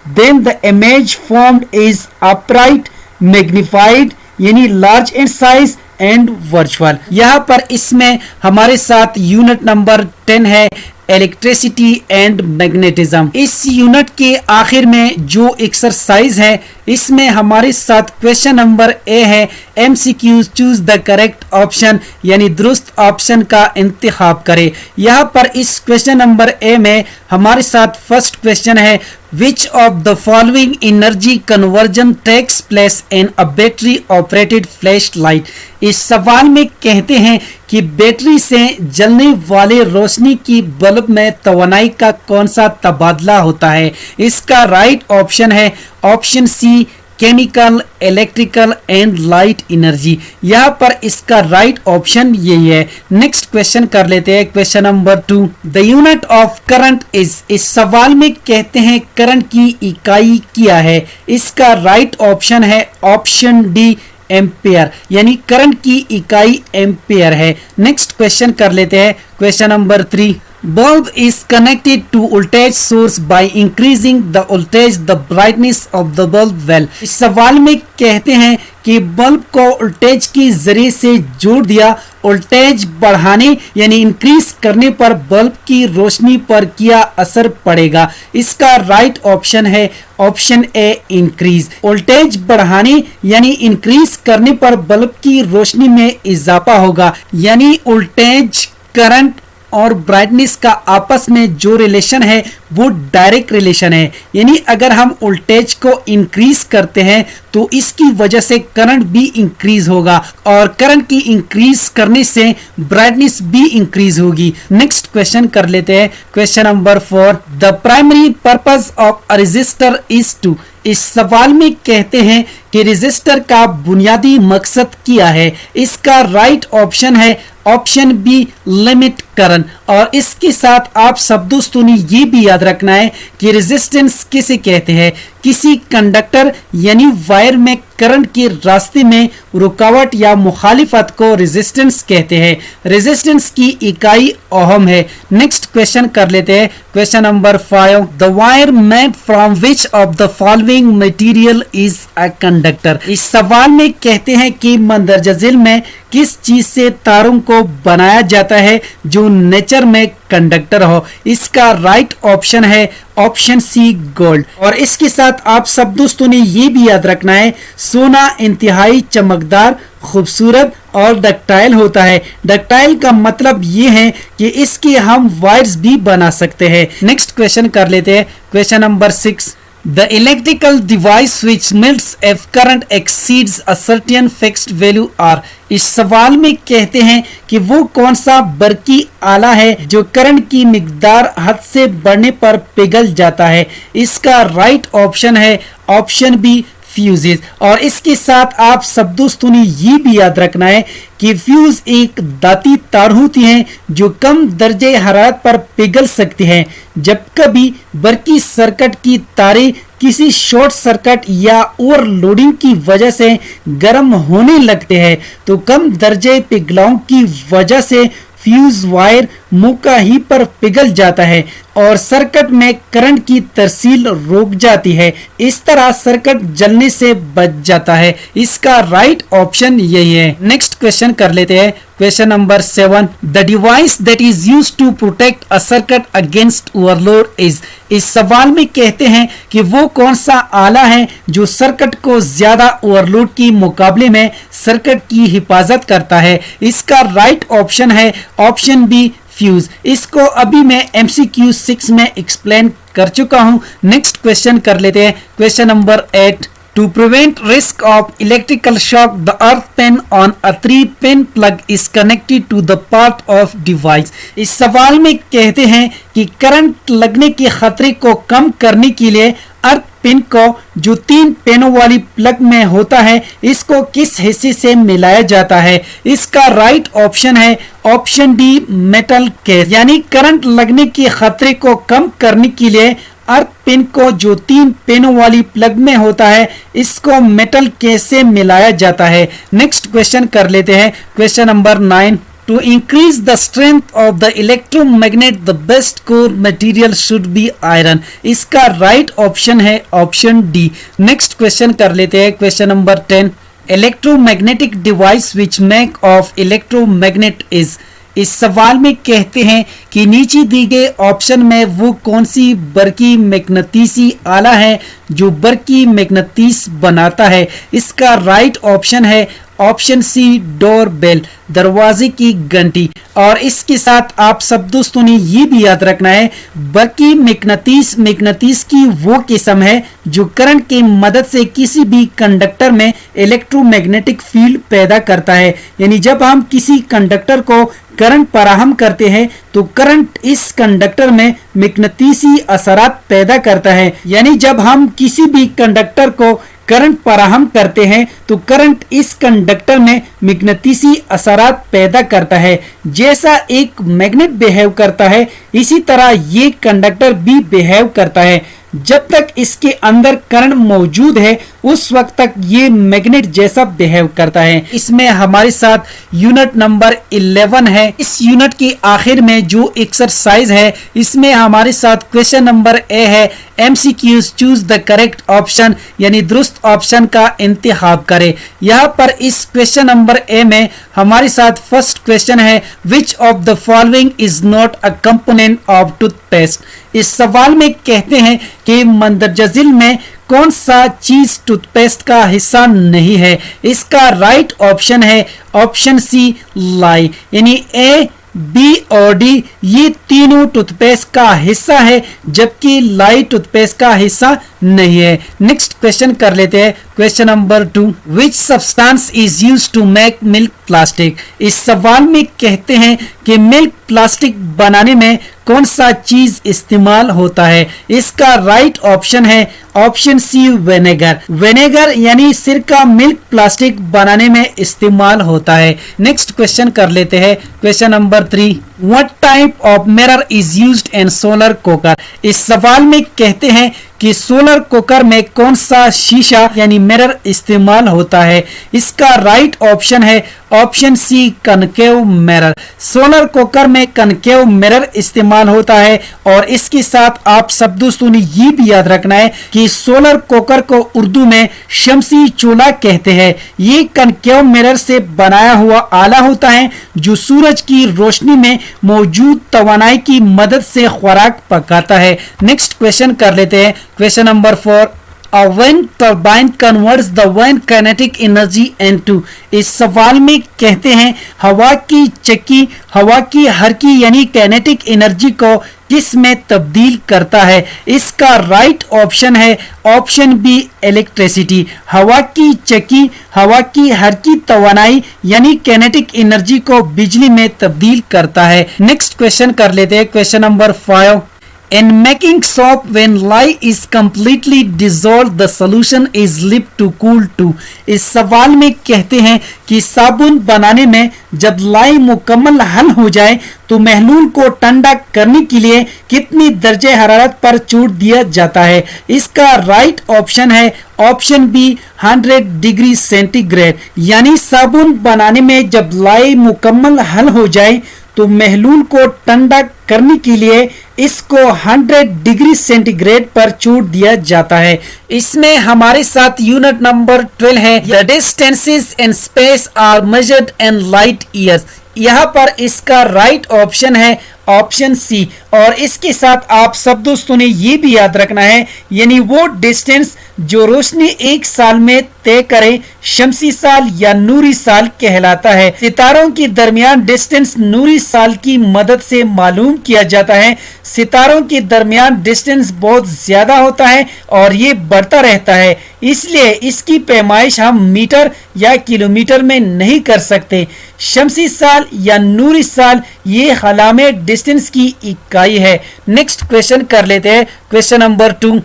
then the image formed is upright, magnified यानी large in size and virtual. यहाँ पर इसमें हमारे साथ यूनिट नंबर 10 है, electricity and magnetism. इस unit के आखिर में जो एक्सरसाइज है इसमें हमारे साथ क्वेश्चन नंबर ए है MCQ choose the correct option, यानी दुरुस्त ऑप्शन का इंतखाब करें। यहाँ पर इस क्वेश्चन नंबर ए में हमारे साथ फर्स्ट क्वेश्चन है Which of the following energy conversion takes place in a battery operated flashlight? इस सवाल में कहते हैं कि बैटरी से जलने वाले रोशनी की बल्ब में तवानाई का कौन सा तबादला होता है। इसका राइट ऑप्शन है option C chemical, electrical and light energy. यहाँ पर इसका राइट ऑप्शन यही है। नेक्स्ट क्वेश्चन कर लेते हैं, question number 2। The unit of current is, इस सवाल में कहते हैं करंट की इकाई क्या है। इसका राइट ऑप्शन है ऑप्शन डी एम्पेयर, यानी करंट की इकाई एम्पेयर है। नेक्स्ट क्वेश्चन कर लेते हैं, question number 3। Bulb is connected to voltage source by increasing the voltage, the brightness of the bulb well. इस सवाल में कहते हैं कि बल्ब को वोल्टेज की जरिए से जोड़ दिया, वोल्टेज बढ़ाने यानी इंक्रीज करने पर बल्ब की रोशनी पर क्या असर पड़ेगा। इसका राइट ऑप्शन है ऑप्शन ए इंक्रीज। वोल्टेज बढ़ाने यानी इंक्रीज करने पर बल्ब की रोशनी में इजाफा होगा, यानी वोल्टेज, करंट और ब्राइटनेस का आपस में जो रिलेशन है वो डायरेक्ट रिलेशन है। यानी अगर हम वोल्टेज को इंक्रीज करते हैं तो इसकी वजह से करंट भी इंक्रीज होगा और करंट की इंक्रीज करने से ब्राइटनेस भी इंक्रीज होगी। नेक्स्ट क्वेश्चन कर लेते हैं, question number 4। The primary purpose of a register is to, इस सवाल में कहते हैं कि रजिस्टर का बुनियादी मकसद क्या है। इसका राइट ऑप्शन है ऑप्शन बी लिमिट करंट। और इसके साथ आप सब दोस्तों ने ये भी याद रखना है कि रेजिस्टेंस किसे कहते हैं। किसी कंडक्टर यानी वायर में करंट के रास्ते में रुकावट या मुखालिफत को रेजिस्टेंस कहते हैं। रेजिस्टेंस की इकाई ओहम है। नेक्स्ट क्वेश्चन कर लेते हैं, question number 5। The wire made from which of the following material is a conductor. इस सवाल में कहते हैं कि मंदरजा झेल में किस चीज से तारों को बनाया जाता है जो नेचर में कंडक्टर हो। इसका राइट ऑप्शन है ऑप्शन सी गोल्ड। और इसके साथ आप सब दोस्तों ने ये भी याद रखना है सोना इंतहाई चमकदार, खूबसूरत और डक्टाइल होता है। डक्टाइल का मतलब ये है कि इसके हम वायर्स भी बना सकते हैं। नेक्स्ट क्वेश्चन कर लेते हैं, question number 6। The electrical device which melts if current exceeds a certain fixed value are, इस सवाल में कहते हैं कि वो कौन सा बरकी आला है जो करंट की मिकदार हद से बढ़ने पर पिघल जाता है। इसका राइट ऑप्शन है ऑप्शन बी फ्यूजेज। और इसके साथ आप सब दोस्तों ने ये भी याद रखना है कि फ्यूज एक दाती तार होती हैं जो कम दर्जे हरारत पर पिघल सकती हैं। जब कभी बरकी सर्किट की तारें किसी शॉर्ट सर्किट या ओवरलोडिंग की वजह से गर्म होने लगते हैं तो कम दर्जे पिघलाव की वजह से फ्यूज वायर मौका ही पर पिघल जाता है और सर्किट में करंट की तरसील रुक जाती है। इस तरह सर्किट जलने से बच जाता है। इसका राइट ऑप्शन यही है। नेक्स्ट क्वेश्चन कर लेते हैं, question number 7। The device that is used to protect a circuit against overload is, इस सवाल में कहते हैं कि वो कौन सा आला है जो सर्किट को ज्यादा ओवरलोड के मुकाबले में सर्किट की हिफाजत करता है। इसका राइट ऑप्शन है ऑप्शन बी फ्यूज। इसको अभी मैं MCQ 6 में एक्सप्लेन कर चुका हूं। नेक्स्ट क्वेश्चन कर लेते हैं, question number 8। To prevent risk of electrical shock, the earth pin on a 3-pin plug is connected to the part of device. इस सवाल में कहते हैं कि करंट लगने के खतरे को कम करने के लिए अर्थ पिन को जो 3 पिनों वाली प्लग में होता है इसको किस हिस्से से मिलाया जाता है। इसका राइट ऑप्शन है ऑप्शन डी मेटल केस। यानी करंट लगने के खतरे को कम करने के लिए अर्थ पिन को जो 3 पिनों वाली प्लग में होता है इसको मेटल केस से मिलाया जाता है। नेक्स्ट क्वेश्चन कर लेते हैं, question number 9। To increase the strength of the electromagnet, the best core material should be iron. इसका राइट ऑप्शन है ऑप्शन डी। नेक्स्ट क्वेश्चन कर लेते हैं, question number 10। Electromagnetic device which make of electromagnet is, इस सवाल में कहते हैं कि नीचे दी गए ऑप्शन में वो कौन सी बरकी मैग्नेटिसी आला है जो बरकी मैग्नेटिस बनाता है। इसका राइट ऑप्शन है ऑप्शन सी डोर बेल, दरवाजे की घंटी। और इसके साथ आप सब दोस्तों ने ये भी याद रखना है बरकी मैग्नेटिस की वो किस्म है जो करंट की मदद से किसी भी कंडक्टर में इलेक्ट्रोमैग्नेटिक फील्ड पैदा करता है। यानी जब हम किसी कंडक्टर को करंट फराहम करते हैं तो करंट इस कंडक्टर में मैग्नेटिसी असरात पैदा करता है। यानी जब हम किसी भी कंडक्टर को करंट फराहम करते हैं तो करंट इस कंडक्टर में मैग्नेटिसी असरात पैदा करता है। जैसा एक मैग्नेट बिहेव करता है इसी तरह ये कंडक्टर भी बिहेव करता है। जब तक इसके अंदर करंट मौजूद है उस वक्त तक ये मैग्नेट जैसा बिहेव करता है। इसमें हमारे साथ यूनिट नंबर 11 है। इस यूनिट के आखिर में जो एक्सरसाइज है इसमें हमारे साथ क्वेश्चन नंबर ए है MCQs choose the correct option, यानी दुरुस्त ऑप्शन का इंतखाब करें। यहाँ पर इस क्वेश्चन नंबर ए में हमारे साथ फर्स्ट क्वेश्चन है which of the following is not a component of toothpaste. इस सवाल में कहते हैं कि मंदरजजिल में कौन सा चीज टूथपेस्ट का हिस्सा नहीं है। इसका राइट ऑप्शन है ऑप्शन सी लाई, यानी ए बी और डी ये तीनों टूथपेस्ट का हिस्सा है जबकि लाई टूथपेस्ट का हिस्सा नहीं है। नेक्स्ट क्वेश्चन कर लेते हैं question number 2 which substance is used to make milk plastic. इस सवाल में कहते हैं कि मिल्क प्लास्टिक बनाने में कौन सा चीज इस्तेमाल होता है। इसका राइट ऑप्शन है ऑप्शन सी विनेगर। विनेगर यानी सिरका मिल्क प्लास्टिक बनाने में इस्तेमाल होता है। नेक्स्ट क्वेश्चन कर लेते हैं question number 3 what type of mirror is used in solar cooker. इस सवाल में कहते हैं कि सोलर कुकर में कौन सा शीशा यानी मिरर इस्तेमाल होता है। इसका राइट ऑप्शन है option C concave mirror. Solar cooker में कनकेव मिरर इस्तेमाल होता है। और इसके साथ आप सब दोस्तों ने ये भी याद रखना है कि सोलर कुकर को उर्दू में शमसी चूल्हा कहते हैं। ये कनकेव मिरर से बनाया हुआ आला होता है जो सूरज की रोशनी में मौजूद तवानाई की मदद से खुराक पकाता है। नेक्स्ट क्वेश्चन कर लेते हैं question number 4 A wind turbine converts the wind kinetic energy into। इस सवाल में कहते हैं हवा की चक्की हवा की हरकी यानी काइनेटिक एनर्जी को किस में तब्दील करता है। इसका राइट ऑप्शन है ऑप्शन बी इलेक्ट्रिसिटी। हवा की चक्की हवा की हरकी तवानाई यानी काइनेटिक एनर्जी को बिजली में तब्दील करता है। नेक्स्ट क्वेश्चन कर लेते हैं question number 5 In making soap, when lye is completely dissolved, the solution is left to cool too। इस सवाल में कहते हैं कि साबुन बनाने में जब लाई मुकम्मल हल हो जाए तो महलूल को ठंडा करने के लिए कितनी दर्जे हरारत पर छोड़ दिया जाता है। इसका राइट ऑप्शन है ऑप्शन बी 100 डिग्री सेंटीग्रेड। यानी साबुन बनाने में जब लाई मुकम्मल हल हो जाए तो महलूल को ठंडा करने के लिए इसको 100 डिग्री सेंटीग्रेड पर छोड़ दिया जाता है। इसमें हमारे साथ यूनिट नंबर 12 है the distances in space are measured in light years. यहाँ पर इसका राइट ऑप्शन है ऑप्शन सी। और इसके साथ आप सब दोस्तों ने ये भी याद रखना है यानी वो डिस्टेंस जो रोशनी एक साल में तय करे शमसी साल या नूरी साल कहलाता है। सितारों के दरमियान डिस्टेंस नूरी साल की मदद से मालूम किया जाता है। सितारों के दरमियान डिस्टेंस बहुत ज्यादा होता है और ये बढ़ता रहता है, इसलिए इसकी पैमाइश हम मीटर या किलोमीटर में नहीं कर सकते। शमसी साल या नूरी साल ये खलामे डिस्टेंस की इकाई है। नेक्स्ट क्वेश्चन कर लेते हैं question number 2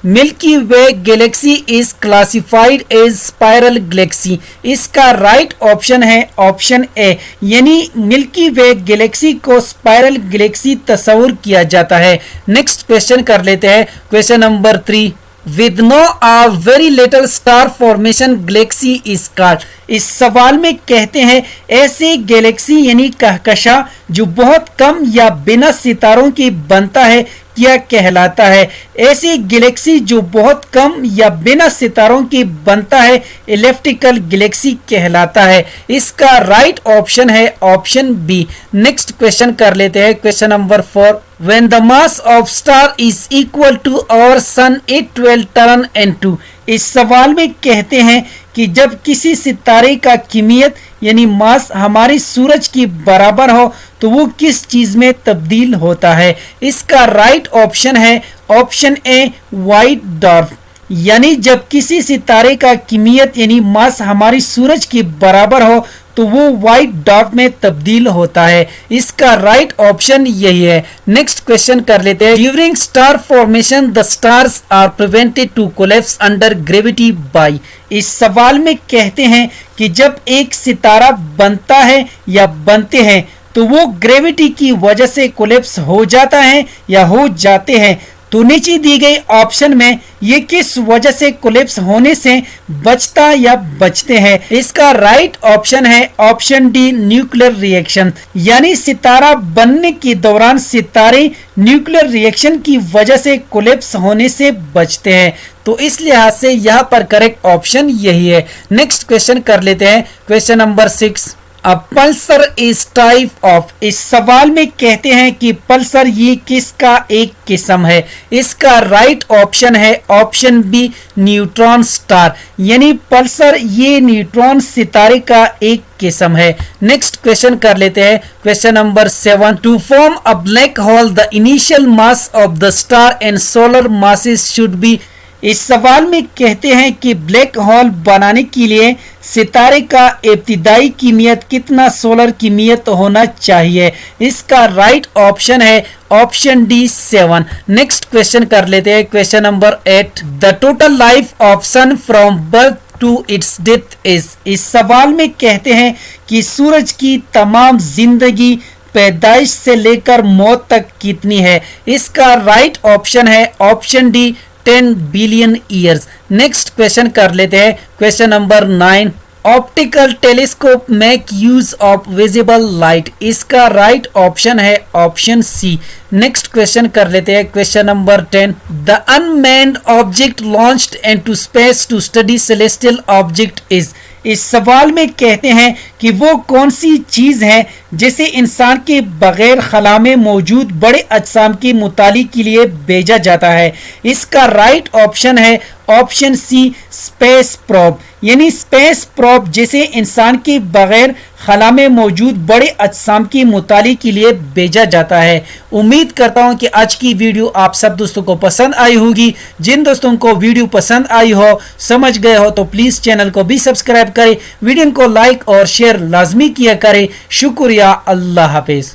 Milky Way galaxy is classified as spiral galaxy. इसका राइट ऑप्शन है ऑप्शन ए। यानी मिल्की वे गैलेक्सी को स्पाइरल गैलेक्सी तस्वुर किया जाता है। नेक्स्ट क्वेश्चन कर लेते हैं question number 3 with no or very little star formation galaxy is called। इस सवाल में कहते हैं ऐसे गैलेक्सी यानी कहकशा जो बहुत कम या बिना सितारों की बनता है क्या कहलाता है। ऐसी गैलेक्सी जो बहुत कम या बिना सितारों की बनता है इलिप्टिकल गैलेक्सी कहलाता है। इसका राइट ऑप्शन है ऑप्शन बी। नेक्स्ट क्वेश्चन कर लेते हैं, question number 4। When the mass of star is equal to our sun it will turn into। इस सवाल में कहते हैं कि जब किसी सितारे का किमियत यानी मास हमारे सूरज की बराबर हो तो वो किस चीज में तब्दील होता है। इसका राइट ऑप्शन है ऑप्शन ए व्हाइट डॉर्फ। यानी जब किसी सितारे का किमियत यानी मास हमारी सूरज की बराबर हो तो वो व्हाइट डॉर्फ में तब्दील होता है। इसका राइट ऑप्शन यही है। नेक्स्ट क्वेश्चन कर लेते हैं। During star formation the stars are prevented to collapse under gravity by. इस सवाल में कहते हैं कि जब एक सितारा बनता है या बनते हैं तो वो ग्रेविटी की वजह से कोलैप्स हो जाता है या हो जाते हैं। तो नीचे दी गई ऑप्शन में ये किस वजह से कोलैप्स होने से बचता या बचते हैं। इसका राइट ऑप्शन है ऑप्शन डी न्यूक्लियर रिएक्शन। यानी सितारा बनने के दौरान सितारे न्यूक्लियर रिएक्शन की वजह से कोलैप्स होने से बचते हैं। तो इस लिहाज से यहाँ पर करेक्ट ऑप्शन यही है। नेक्स्ट क्वेश्चन कर लेते हैं, question number 6। A Pulsar is type of. इस सवाल में कहते हैं कि पल्सर ये किसका एक किस्म है। इसका राइट ऑप्शन है ऑप्शन बी न्यूट्रॉन स्टार। यानी पल्सर ये न्यूट्रॉन सितारे का एक किस्म है। नेक्स्ट क्वेश्चन कर लेते हैं, question number 7। To form a black hole the initial mass of the star and solar masses should be. इस सवाल में कहते हैं कि ब्लैक होल बनाने के लिए सितारे का इब्तिदाई किमियत कितना सोलर किमियत होना चाहिए। इसका राइट ऑप्शन है ऑप्शन डी 7। नेक्स्ट क्वेश्चन कर लेते हैं, question number 8। The total life of sun from birth to its death is. इस सवाल में कहते हैं कि सूरज की तमाम जिंदगी पैदाइश से लेकर मौत तक कितनी है। इसका राइट ऑप्शन है option D 10 billion years. Next question कर लेते हैं, question number 9। Optical telescope make use of visible light. इसका राइट ऑप्शन है ऑप्शन सी। नेक्स्ट क्वेश्चन कर लेते हैं, question number 10। The unmanned object launched into space to study celestial object is. इस सवाल में कहते हैं कि वो कौन सी चीज है जिसे इंसान के बगैर खला में मौजूद बड़े अजसाम के मुताले के लिए भेजा जाता है। इसका राइट ऑप्शन है ऑप्शन सी स्पेस प्रोब। यानी स्पेस प्रोब जिसे इंसान के बगैर खला में मौजूद बड़े अजसाम के मुताले के लिए भेजा जाता है। उम्मीद करता हूं कि आज की वीडियो आप सब दोस्तों को पसंद आई होगी। जिन दोस्तों को वीडियो पसंद आई हो, समझ गए हो, तो प्लीज चैनल को भी सब्सक्राइब करें, वीडियो को लाइक और शेयर लाजमी किया करें। शुक्रिया, अल्लाह हाफिज।